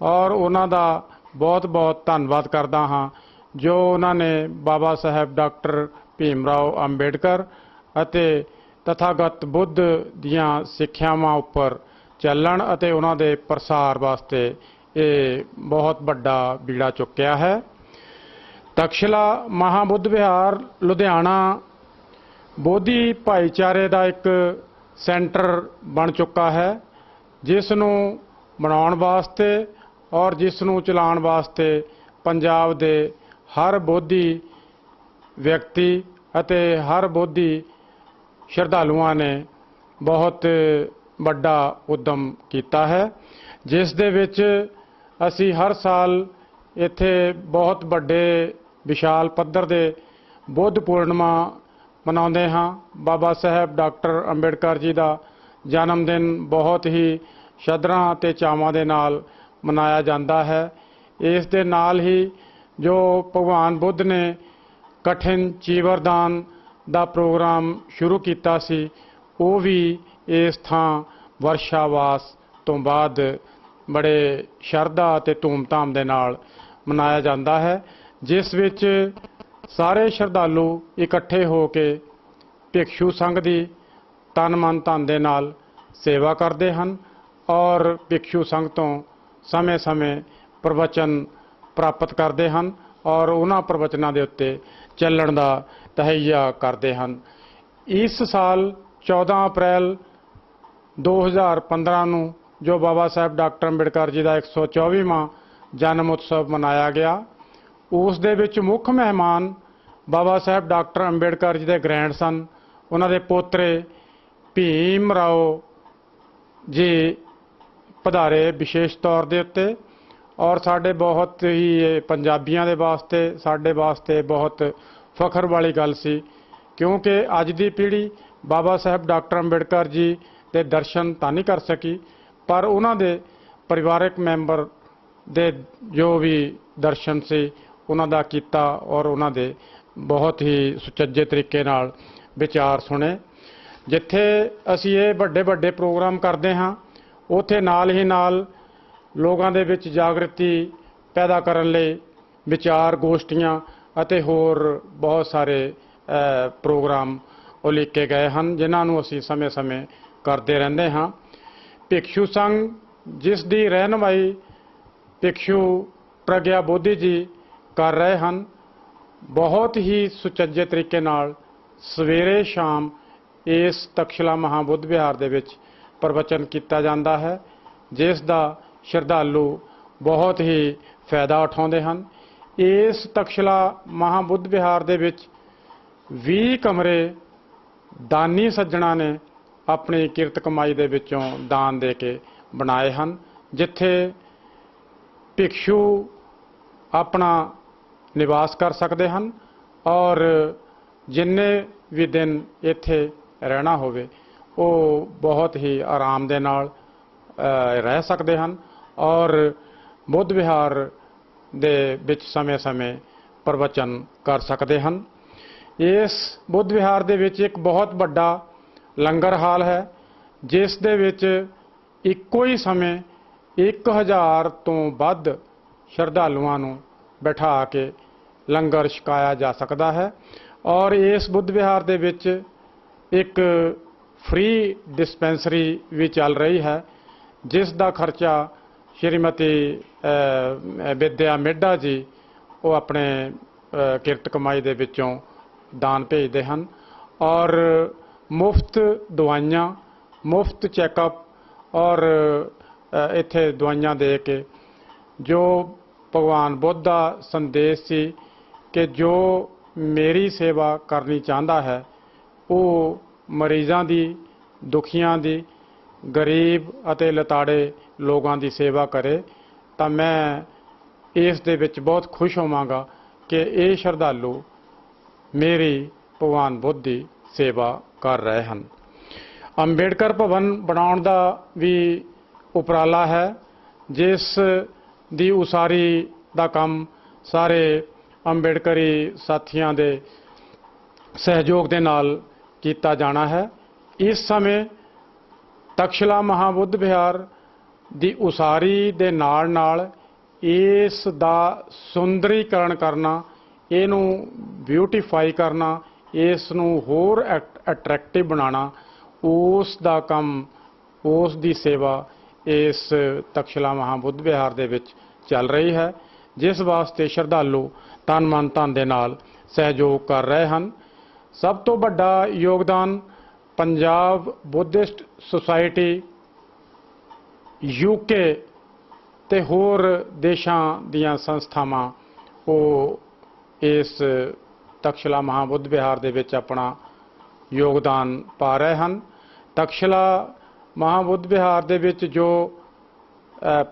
ਔਰ ਉਹਨਾਂ ਦਾ ਬਹੁਤ ਬਹੁਤ ਧੰਨਵਾਦ ਕਰਦਾ ਹਾਂ ਜੋ ਉਹਨਾਂ ਨੇ ਬਾਬਾ ਸਾਹਿਬ ਡਾਕਟਰ ਭੀਮ ਰਾਓ ਅੰਬੇਡਕਰ ਅਤੇ ਤਥਾਗਤ ਬੁੱਧ ਦੀਆਂ ਸਿੱਖਿਆਵਾਂ ਉੱਪਰ ਚੱਲਣ ਅਤੇ ਉਹਨਾਂ ਦੇ ਪ੍ਰਸਾਰ ਵਾਸਤੇ ਇਹ ਬਹੁਤ ਵੱਡਾ ਬੀੜਾ ਚੁੱਕਿਆ ਹੈ। ਤਕਸ਼ਲਾ ਮਹਾਬੁੱਧ ਵਿਹਾਰ ਲੁਧਿਆਣਾ ਬੋਧੀ ਭਾਈਚਾਰੇ ਦਾ ਇੱਕ ਸੈਂਟਰ ਬਣ ਚੁੱਕਾ ਹੈ, ਜਿਸ ਨੂੰ ਬਣਾਉਣ ਵਾਸਤੇ ਔਰ ਜਿਸ ਨੂੰ ਚਲਾਉਣ ਵਾਸਤੇ ਪੰਜਾਬ ਦੇ ਹਰ ਬੋਧੀ ਵਿਅਕਤੀ ਅਤੇ ਹਰ ਬੋਧੀ ਸ਼ਰਧਾਲੂਆਂ ਨੇ ਬਹੁਤ ਵੱਡਾ ਉਦਮ ਕੀਤਾ ਹੈ, ਜਿਸ ਦੇ ਵਿੱਚ ਅਸੀਂ ਹਰ ਸਾਲ ਇੱਥੇ ਬਹੁਤ ਵੱਡੇ ਵਿਸ਼ਾਲ ਪੱਧਰ ਦੇ ਬੁੱਧ ਪੂਰਨਿਮਾ ਮਨਾਉਂਦੇ ਹਾਂ। ਬਾਬਾ ਸਾਹਿਬ ਡਾਕਟਰ ਅੰਬੇਡਕਰ ਜੀ ਦਾ ਜਨਮ ਦਿਨ ਬਹੁਤ ਹੀ ਸ਼ਰਧਾ ਅਤੇ ਚਾਵਾਂ ਦੇ ਨਾਲ ਮਨਾਇਆ ਜਾਂਦਾ ਹੈ। ਇਸ ਦੇ ਨਾਲ ਹੀ ਜੋ ਭਗਵਾਨ ਬੁੱਧ ਨੇ ਕਠਿਨ ਚੀਵਰਦਾਨ ਦਾ ਪ੍ਰੋਗਰਾਮ ਸ਼ੁਰੂ ਕੀਤਾ ਸੀ, ਉਹ ਵੀ ਇਸ ਥਾਂ ਵਰਸ਼ਾਵਾਸ ਤੋਂ ਬਾਅਦ ਬੜੇ ਸ਼ਰਧਾ ਅਤੇ ਧੂਮਧਾਮ ਦੇ ਨਾਲ ਮਨਾਇਆ ਜਾਂਦਾ ਹੈ, ਜਿਸ ਵਿੱਚ ਸਾਰੇ ਸ਼ਰਧਾਲੂ ਇਕੱਠੇ ਹੋ ਕੇ ਭਿਕਸ਼ੂ ਸੰਘ ਦੀ ਤਨ ਮਨ ਧਨ ਦੇ ਨਾਲ ਸੇਵਾ ਕਰਦੇ ਹਨ ਔਰ ਭਿਕਸ਼ੂ ਸੰਘ ਤੋਂ ਸਮੇਂ-ਸਮੇਂ ਪ੍ਰਵਚਨ ਪ੍ਰਾਪਤ ਕਰਦੇ ਹਨ ਔਰ ਉਹਨਾਂ ਪ੍ਰਵਚਨਾਂ ਦੇ ਉੱਤੇ ਚੱਲਣ ਦਾ ਤਹਈਆ ਕਰਦੇ ਹਨ। ਇਸ ਸਾਲ 14 ਅਪ੍ਰੈਲ 2015 ਨੂੰ ਜੋ ਬਾਬਾ ਸਾਹਿਬ ਡਾਕਟਰ ਅੰਬੇਡਕਰ ਜੀ ਦਾ 124ਵਾਂ ਜਨਮ ਉਤਸਵ ਮਨਾਇਆ ਗਿਆ, ਉਸ ਦੇ ਵਿੱਚ ਮੁੱਖ ਮਹਿਮਾਨ ਬਾਬਾ ਸਾਹਿਬ ਡਾਕਟਰ ਅੰਬੇਡਕਰ ਜੀ ਦੇ ਗ੍ਰੈਂਡਸਨ, ਉਹਨਾਂ ਦੇ ਪੋਤਰੇ ਭੀਮ ਰਾਓ ਜੀ ਪਧਾਰੇ ਵਿਸ਼ੇਸ਼ ਤੌਰ ਦੇ ਉੱਤੇ ਔਰ ਸਾਡੇ ਬਹੁਤ ਹੀ ਪੰਜਾਬੀਆਂ ਦੇ ਵਾਸਤੇ, ਸਾਡੇ ਵਾਸਤੇ ਬਹੁਤ ਫਖਰ ਵਾਲੀ ਗੱਲ ਸੀ, ਕਿਉਂਕਿ ਅੱਜ ਦੀ ਪੀੜ੍ਹੀ ਬਾਬਾ ਸਾਹਿਬ ਡਾਕਟਰ ਅੰਬੇਡਕਰ ਜੀ ਦੇ ਦਰਸ਼ਨ ਤਾਂ ਨਹੀਂ ਕਰ ਸਕੀ, ਪਰ ਉਹਨਾਂ ਦੇ ਪਰਿਵਾਰਕ ਮੈਂਬਰ ਦੇ ਜੋ ਵੀ ਦਰਸ਼ਨ ਸੀ ਉਹਨਾਂ ਦਾ ਕੀਤਾ ਔਰ ਉਹਨਾਂ ਦੇ ਬਹੁਤ ਹੀ ਸੁਚੱਜੇ ਤਰੀਕੇ ਨਾਲ ਵਿਚਾਰ ਸੁਣੇ। ਜਿੱਥੇ ਅਸੀਂ ਇਹ ਵੱਡੇ ਵੱਡੇ ਪ੍ਰੋਗਰਾਮ ਕਰਦੇ ਹਾਂ, ਉੱਥੇ ਨਾਲ ਹੀ ਨਾਲ ਲੋਕਾਂ ਦੇ ਵਿੱਚ ਜਾਗਰਤੀ ਪੈਦਾ ਕਰਨ ਲਈ ਵਿਚਾਰ ਗੋਸ਼ਟੀਆਂ ਅਤੇ ਹੋਰ ਬਹੁਤ ਸਾਰੇ ਪ੍ਰੋਗਰਾਮ ਉਲੀਕੇ ਗਏ ਹਨ, ਜਿਨ੍ਹਾਂ ਨੂੰ ਅਸੀਂ ਸਮੇਂ-ਸਮੇਂ ਕਰਦੇ ਰਹਿੰਦੇ ਹਾਂ। ਭਿਕਸ਼ੂ ਸੰਘ, ਜਿਸ ਦੀ ਰਹਿਨੁਮਾਈ ਭਿਕਸ਼ੂ ਪ੍ਰਗਿਆ ਬੋਧੀ ਜੀ ਕਰ ਰਹੇ ਹਨ, ਬਹੁਤ ਹੀ ਸੁਚੱਜੇ ਤਰੀਕੇ ਨਾਲ ਸਵੇਰੇ ਸ਼ਾਮ ਇਸ ਤਕਸ਼ਲਾ ਮਹਾਬੁੱਧ ਵਿਹਾਰ ਦੇ ਵਿੱਚ ਪ੍ਰਵਚਨ ਕੀਤਾ ਜਾਂਦਾ ਹੈ, ਜਿਸ ਦਾ ਸ਼ਰਧਾਲੂ ਬਹੁਤ ਹੀ ਫਾਇਦਾ ਉਠਾਉਂਦੇ ਹਨ। ਇਸ ਤਕਸ਼ਲਾ ਮਹਾਬੁੱਧ ਵਿਹਾਰ ਦੇ ਵਿੱਚ 20 ਕਮਰੇ ਦਾਨੀ ਸੱਜਣਾ ਨੇ ਆਪਣੀ ਕਿਰਤ ਕਮਾਈ ਦੇ ਵਿੱਚੋਂ ਦਾਨ ਦੇ ਕੇ ਬਣਾਏ ਹਨ, ਜਿੱਥੇ ਭਿਕਸ਼ੂ ਆਪਣਾ ਨਿਵਾਸ ਕਰ ਸਕਦੇ ਹਨ ਔਰ ਜਿੰਨੇ ਵੀ ਦਿਨ ਇੱਥੇ ਰਹਿਣਾ ਹੋਵੇ ਉਹ ਬਹੁਤ ਹੀ ਆਰਾਮ ਦੇ ਨਾਲ ਰਹਿ ਸਕਦੇ ਹਨ ਔਰ ਬੁੱਧ ਵਿਹਾਰ ਦੇ ਵਿੱਚ ਸਮੇਂ-ਸਮੇਂ ਪ੍ਰਵਚਨ ਕਰ ਸਕਦੇ ਹਨ। ਇਸ ਬੁੱਧ ਵਿਹਾਰ ਦੇ ਵਿੱਚ ਇੱਕ ਬਹੁਤ ਵੱਡਾ ਲੰਗਰ ਹਾਲ ਹੈ, ਜਿਸ ਦੇ ਵਿੱਚ ਇੱਕੋ ਹੀ ਸਮੇਂ 1000 ਤੋਂ ਵੱਧ ਸ਼ਰਧਾਲੂਆਂ ਨੂੰ ਬਿਠਾ ਕੇ ਲੰਗਰ ਛਕਾਇਆ ਜਾ ਸਕਦਾ ਹੈ ਔਰ ਇਸ ਬੁੱਧ ਵਿਹਾਰ ਦੇ ਵਿੱਚ ਇੱਕ ਫ੍ਰੀ ਡਿਸਪੈਂਸਰੀ ਵੀ ਚੱਲ ਰਹੀ ਹੈ, ਜਿਸ ਦਾ ਖਰਚਾ ਸ਼੍ਰੀਮਤੀ ਵਿਦਿਆ ਮਿੱਡਾ ਜੀ ਉਹ ਆਪਣੇ ਕਿਰਤ ਕਮਾਈ ਦੇ ਵਿੱਚੋਂ ਦਾਨ ਭੇਜਦੇ ਹਨ ਔਰ ਮੁਫਤ ਦਵਾਈਆਂ, ਮੁਫਤ ਚੈੱਕਅਪ ਔਰ ਇੱਥੇ ਦਵਾਈਆਂ ਦੇ ਕੇ ਜੋ ਭਗਵਾਨ ਬੁੱਧ ਦਾ ਸੰਦੇਸ਼ ਸੀ ਕਿ ਜੋ ਮੇਰੀ ਸੇਵਾ ਕਰਨੀ ਚਾਹੁੰਦਾ ਹੈ ਉਹ ਮਰੀਜ਼ਾਂ ਦੀ, ਦੁਖੀਆਂ ਦੀ, ਗਰੀਬ ਅਤੇ ਲਤਾੜੇ ਲੋਕਾਂ ਦੀ ਸੇਵਾ ਕਰੇ, ਤਾਂ ਮੈਂ ਇਸ ਦੇ ਵਿੱਚ ਬਹੁਤ ਖੁਸ਼ ਹੋਵਾਂਗਾ ਕਿ ਇਹ ਸ਼ਰਧਾਲੂ ਮੇਰੀ ਭਗਵਾਨ ਬੁੱਧ ਦੀ ਸੇਵਾ ਕਰ ਰਹੇ ਹਨ। ਅੰਬੇਡਕਰ ਭਵਨ ਬਣਾਉਣ ਦਾ ਵੀ ਉਪਰਾਲਾ ਹੈ, ਜਿਸ ਦੀ ਉਸਾਰੀ ਦਾ ਕੰਮ ਸਾਰੇ ਅੰਬੇਡਕਰੀ ਸਾਥੀਆਂ ਦੇ ਸਹਿਯੋਗ ਦੇ ਨਾਲ ਕੀਤਾ ਜਾਣਾ ਹੈ। ਇਸ ਸਮੇਂ ਤਕਸ਼ਲਾ ਮਹਾਬੁੱਧ ਵਿਹਾਰ ਦੀ ਉਸਾਰੀ ਦੇ ਨਾਲ ਇਸ ਦਾ ਸੁੰਦਰੀਕਰਨ ਕਰਨਾ, ਇਹਨੂੰ ਬਿਊਟੀਫਾਈ ਕਰਨਾ, ਇਸ ਨੂੰ ਹੋਰ ਅਟਰੈਕਟਿਵ ਬਣਾਉਣਾ, ਉਸ ਦਾ ਕੰਮ, ਉਸ ਦੀ ਸੇਵਾ ਇਸ ਤਕਸ਼ਲਾ ਮਹਾਬੁੱਧ ਵਿਹਾਰ ਦੇ ਵਿੱਚ ਚੱਲ ਰਹੀ ਹੈ, ਜਿਸ ਵਾਸਤੇ ਸ਼ਰਧਾਲੂ ਤਨ ਮਨ ਧਨ ਦੇ ਨਾਲ ਸਹਿਯੋਗ ਕਰ ਰਹੇ ਹਨ। ਸਭ ਤੋਂ ਵੱਡਾ ਯੋਗਦਾਨ ਪੰਜਾਬ ਬੁੱਧਿਸਟ ਸੁਸਾਇਟੀ, UK ਤੇ ਹੋਰ ਦੇਸ਼ਾਂ ਦੀਆਂ ਸੰਸਥਾਵਾਂ ਉਹ ਇਸ ਤਕਸ਼ਲਾ ਮਹਾਬੁੱਧ ਵਿਹਾਰ ਦੇ ਵਿੱਚ ਆਪਣਾ ਯੋਗਦਾਨ ਪਾ ਰਹੇ ਹਨ। ਤਕਸ਼ਲਾ ਮਹਾਬੁੱਧ ਵਿਹਾਰ ਦੇ ਵਿੱਚ ਜੋ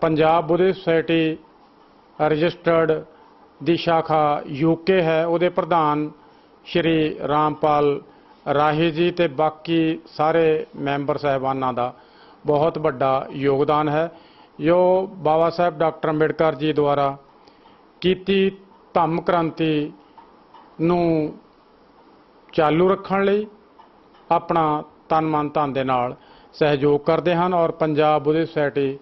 ਪੰਜਾਬ ਬੁੱਧਿਸਟ ਸੁਸਾਇਟੀ ਰਜਿਸਟਰਡ ਦੀ ਸ਼ਾਖਾ UK ਹੈ, ਉਹਦੇ ਪ੍ਰਧਾਨ ਸ਼੍ਰੀ ਰਾਮਪਾਲ ਰਾਹੀ ਜੀ ਤੇ ਬਾਕੀ ਸਾਰੇ ਮੈਂਬਰ ਸਾਹਿਬਾਨਾਂ ਦਾ ਬਹੁਤ ਵੱਡਾ ਯੋਗਦਾਨ ਹੈ, ਜੋ ਬਾਬਾ ਸਾਹਿਬ ਡਾਕਟਰ ਅੰਬੇਡਕਰ ਜੀ ਦੁਆਰਾ ਕੀਤੀ ਧੰਮ ਕ੍ਰਾਂਤੀ ਨੂੰ ਚਾਲੂ ਰੱਖਣ ਲਈ ਆਪਣਾ ਤਨ ਮਨ ਧਨ ਦੇ ਨਾਲ ਸਹਿਯੋਗ ਕਰਦੇ ਹਨ ਔਰ Punjab Buddhist society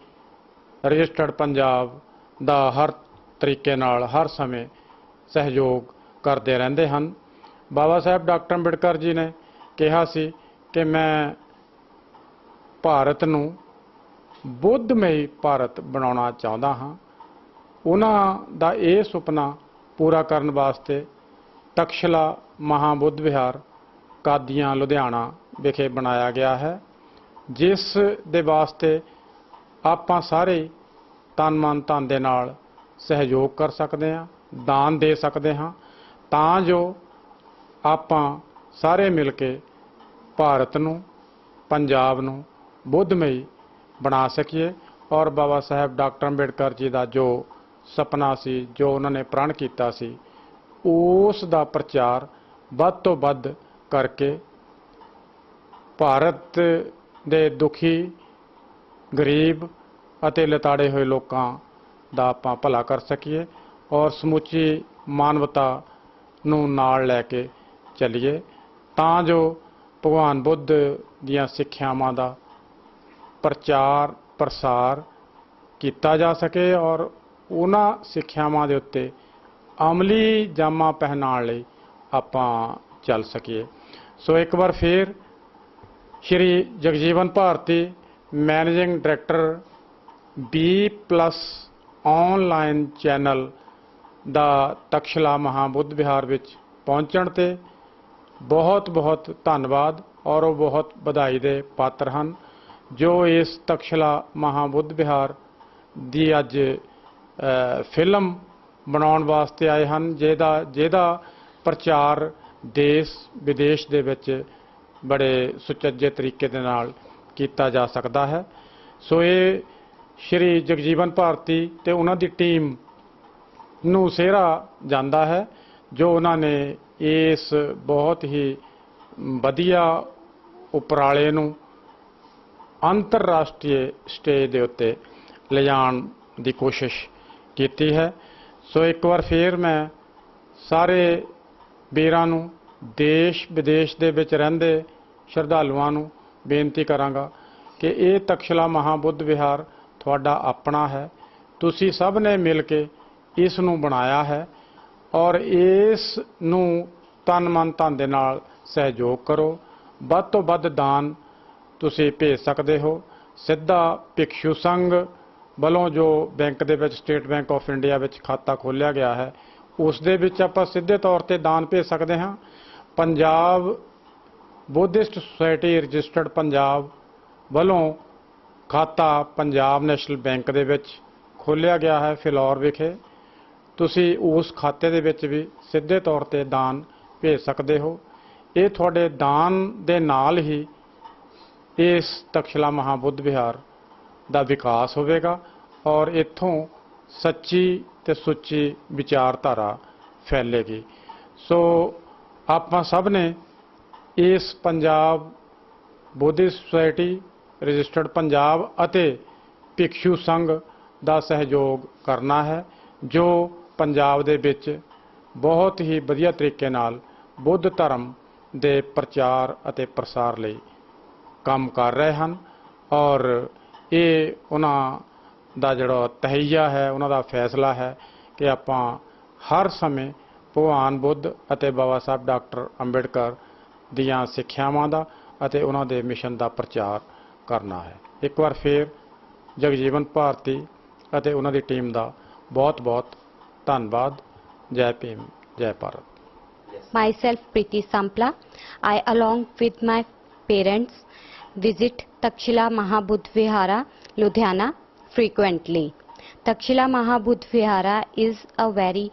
registered Punjab ਦਾ ਹਰ ਤਰੀਕੇ ਨਾਲ ਹਰ ਸਮੇਂ ਸਹਿਯੋਗ ਕਰਦੇ ਰਹਿੰਦੇ ਹਨ। ਬਾਬਾ ਸਾਹਿਬ ਡਾਕਟਰ ਅੰਬੇਡਕਰ ਜੀ ਨੇ ਕਿਹਾ ਸੀ ਕਿ ਮੈਂ ਭਾਰਤ ਨੂੰ ਬੁੱਧਮਈ ਭਾਰਤ ਬਣਾਉਣਾ ਚਾਹੁੰਦਾ ਹਾਂ। ਉਹਨਾਂ ਦਾ ਇਹ ਸੁਪਨਾ ਪੂਰਾ ਕਰਨ ਵਾਸਤੇ ਤਕਸ਼ਲਾ ਮਹਾਬੁੱਧ ਵਿਹਾਰ ਕਾਦੀਆਂ ਲੁਧਿਆਣਾ ਵਿਖੇ ਬਣਾਇਆ ਗਿਆ ਹੈ, ਜਿਸ ਦੇ ਵਾਸਤੇ ਆਪਾਂ ਸਾਰੇ ਤਨ ਮਨ ਧਨ ਦੇ ਨਾਲ ਸਹਿਯੋਗ ਕਰ ਸਕਦੇ ਹਾਂ, ਦਾਨ ਦੇ ਸਕਦੇ ਹਾਂ, ਤਾਂ ਜੋ ਆਪਾਂ ਸਾਰੇ ਮਿਲ ਕੇ ਭਾਰਤ ਨੂੰ, ਪੰਜਾਬ ਨੂੰ ਬੁੱਧਮਈ ਬਣਾ ਸਕੀਏ ਔਰ ਬਾਬਾ ਸਾਹਿਬ ਡਾਕਟਰ ਅੰਬੇਡਕਰ ਜੀ ਦਾ ਜੋ ਸੁਪਨਾ ਸੀ, ਜੋ ਉਹਨਾਂ ਨੇ ਪ੍ਰਣ ਕੀਤਾ ਸੀ, ਉਸ ਦਾ ਪ੍ਰਚਾਰ ਵੱਧ ਤੋਂ ਵੱਧ ਕਰਕੇ ਭਾਰਤ ਦੇ ਦੁਖੀ, ਗਰੀਬ ਅਤੇ ਲਤਾੜੇ ਹੋਏ ਲੋਕਾਂ ਦਾ ਆਪਾਂ ਭਲਾ ਕਰ ਸਕੀਏ ਔਰ ਸਮੁੱਚੀ ਮਾਨਵਤਾ ਨੂੰ ਨਾਲ ਲੈ ਕੇ ਚੱਲੀਏ, ਤਾਂ ਜੋ ਭਗਵਾਨ ਬੁੱਧ ਦੀਆਂ ਸਿੱਖਿਆਵਾਂ ਦਾ ਪ੍ਰਚਾਰ ਪ੍ਰਸਾਰ ਕੀਤਾ ਜਾ ਸਕੇ ਔਰ ਉਹਨਾਂ ਸਿੱਖਿਆਵਾਂ ਦੇ ਉੱਤੇ ਅਮਲੀ ਜਾਮਾ ਪਹਿਨਾਉਣ ਲਈ ਆਪਾਂ ਚੱਲ ਸਕੀਏ। सो एक बार फिर Shri Jagjivan Bharti managing director B+ online channel ਦਾ ਤਖਸ਼ਲਾ ਮਹਾਬੁੱਧ ਵਿਹਾਰ ਵਿੱਚ ਪਹੁੰਚਣ ਤੇ ਬਹੁਤ ਬਹੁਤ ਧੰਨਵਾਦ ਔਰ ਉਹ ਬਹੁਤ ਵਧਾਈ ਦੇ ਪਾਤਰ ਹਨ ਜੋ ਇਸ ਤਖਸ਼ਲਾ ਮਹਾਬੁੱਧ ਵਿਹਾਰ ਦੀ ਅੱਜ ਫਿਲਮ ਬਣਾਉਣ ਵਾਸਤੇ ਆਏ ਹਨ ਜਿਹਦਾ ਪ੍ਰਚਾਰ ਦੇਸ਼ ਵਿਦੇਸ਼ ਦੇ ਵਿੱਚ ਬੜੇ ਸੁਚੱਜੇ ਤਰੀਕੇ ਦੇ ਨਾਲ ਕੀਤਾ ਜਾ ਸਕਦਾ ਹੈ। ਸੋ ਇਹ ਸ਼੍ਰੀ ਜਗਜੀਵਨ ਭਾਰਤੀ ਤੇ ਉਹਨਾਂ ਦੀ ਟੀਮ ਨੂੰ ਸਿਹਰਾ ਜਾਂਦਾ ਹੈ ਜੋ ਉਹਨਾਂ ਨੇ ਇਸ ਬਹੁਤ ਹੀ ਵਧੀਆ ਉਪਰਾਲੇ ਨੂੰ ਅੰਤਰਰਾਸ਼ਟਰੀ ਸਟੇਜ ਦੇ ਉੱਤੇ ਲਿਜਾਣ ਦੀ ਕੋਸ਼ਿਸ਼ ਕੀਤੀ ਹੈ। ਸੋ ਇੱਕ ਵਾਰ ਫੇਰ ਮੈਂ ਸਾਰੇ ਵੀਰਾਂ ਨੂੰ ਦੇਸ਼ ਵਿਦੇਸ਼ ਦੇ ਵਿੱਚ ਰਹਿੰਦੇ ਸ਼ਰਧਾਲੂਆਂ ਨੂੰ ਬੇਨਤੀ ਕਰਾਂਗਾ ਕਿ ਇਹ ਤਖਸ਼ਲਾ ਮਹਾਬੁੱਧ ਵਿਹਾਰ ਤੁਹਾਡਾ ਆਪਣਾ ਹੈ। ਤੁਸੀਂ ਸਭ ਨੇ ਮਿਲ ਕੇ ਇਸ ਨੂੰ ਬਣਾਇਆ ਹੈ ਔਰ ਇਸ ਨੂੰ ਤਨ ਮਨ ਧਨ ਦੇ ਨਾਲ ਸਹਿਯੋਗ ਕਰੋ। ਵੱਧ ਤੋਂ ਵੱਧ ਦਾਨ ਤੁਸੀਂ ਭੇਜ ਸਕਦੇ ਹੋ। ਸਿੱਧਾ ਭਿਕਸ਼ੂ ਸੰਘ ਵੱਲੋਂ ਜੋ ਬੈਂਕ ਦੇ ਵਿੱਚ ਸਟੇਟ ਬੈਂਕ ਆਫ ਇੰਡੀਆ ਵਿੱਚ ਖਾਤਾ ਖੋਲ੍ਹਿਆ ਗਿਆ ਹੈ ਉਸ ਦੇ ਵਿੱਚ ਆਪਾਂ ਸਿੱਧੇ ਤੌਰ ਤੇ ਦਾਨ ਭੇਜ ਸਕਦੇ ਹਾਂ। Punjab Buddhist society registered Punjab ਵੱਲੋਂ ਖਾਤਾ ਪੰਜਾਬ ਨੈਸ਼ਨਲ ਬੈਂਕ ਦੇ ਵਿੱਚ ਖੋਲ੍ਹਿਆ ਗਿਆ ਹੈ ਫਿਲੌਰ ਵਿਖੇ। ਤੁਸੀਂ ਉਸ ਖਾਤੇ ਦੇ ਵਿੱਚ ਵੀ ਸਿੱਧੇ ਤੌਰ ਤੇ ਦਾਨ ਭੇਜ ਸਕਦੇ ਹੋ। ਇਹ ਤੁਹਾਡੇ ਦਾਨ ਦੇ ਨਾਲ ਹੀ ਇਸ ਤਖਸ਼ਲਾ ਮਹਾਬੁੱਧ ਵਿਹਾਰ ਦਾ ਵਿਕਾਸ ਹੋਵੇਗਾ ਔਰ ਇੱਥੋਂ ਸੱਚੀ ਤੇ ਸੁੱਚੀ ਵਿਚਾਰਧਾਰਾ ਫੈਲੇਗੀ। ਸੋ ਆਪਾਂ ਸਭ ਨੇ ਇਸ Punjab Buddhist society registered Punjab ਅਤੇ ਭਿਕਸ਼ੂ ਸੰਘ ਦਾ ਸਹਿਯੋਗ ਕਰਨਾ ਹੈ ਜੋ ਪੰਜਾਬ ਦੇ ਵਿੱਚ ਬਹੁਤ ਹੀ ਵਧੀਆ ਤਰੀਕੇ ਨਾਲ ਬੁੱਧ ਧਰਮ ਦੇ ਪ੍ਰਚਾਰ ਅਤੇ ਪ੍ਰਸਾਰ ਲਈ ਕੰਮ ਕਰ ਰਹੇ ਹਨ ਔਰ ਇਹ ਉਹਨਾਂ ਦਾ ਜਿਹੜਾ ਤਹਈਆ ਹੈ ਉਹਨਾਂ ਦਾ ਫੈਸਲਾ ਹੈ ਕਿ ਆਪਾਂ ਹਰ ਸਮੇਂ ਭਗਵਾਨ ਬੁੱਧ ਅਤੇ ਬਾਬਾ ਸਾਹਿਬ ਡਾਕਟਰ ਅੰਬੇਡਕਰ ਦੀਆਂ ਸਿੱਖਿਆਵਾਂ ਦਾ ਅਤੇ ਉਹਨਾਂ ਦੇ ਮਿਸ਼ਨ ਦਾ ਪ੍ਰਚਾਰ ਕਰਨਾ ਹੈ। ਇੱਕ ਵਾਰ ਫਿਰ ਜਗਜੀਵਨ ਭਾਰਤੀ ਅਤੇ ਉਹਨਾਂ ਦੀ ਟੀਮ ਦਾ ਬਹੁਤ ਬਹੁਤ ਧੰਨਵਾਦ। ਜੈ ਭੀਮ, ਜੈ Bharat. Myself Preeti Sampla. I along with my parents visit Takshila Mahabudh Vihara, Ludhiana frequently. Takshila Mahabudh Vihara is a very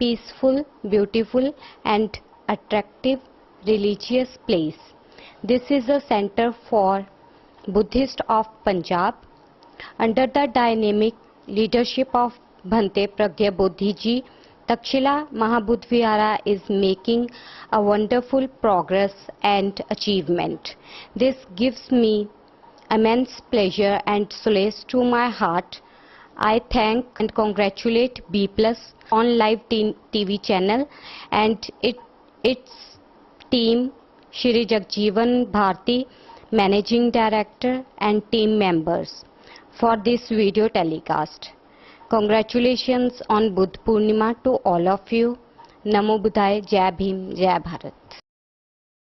peaceful, beautiful and attractive religious place. This is a center for Buddhists of Punjab. Under the dynamic leadership of Bhante Pragya Bodhi Ji, Takshila Mahabudh Vihara is making a wonderful progress and achievement. This gives me immense pleasure and solace to my heart. I thank and congratulate B+ on live TV channel and its team, Shri Jagjeevan Bharti, Managing Director and team members for this video telecast. Congratulations on Buddh Purnima to all of you. Namo Buddhaya, Jai Bhim, Jai Bharat.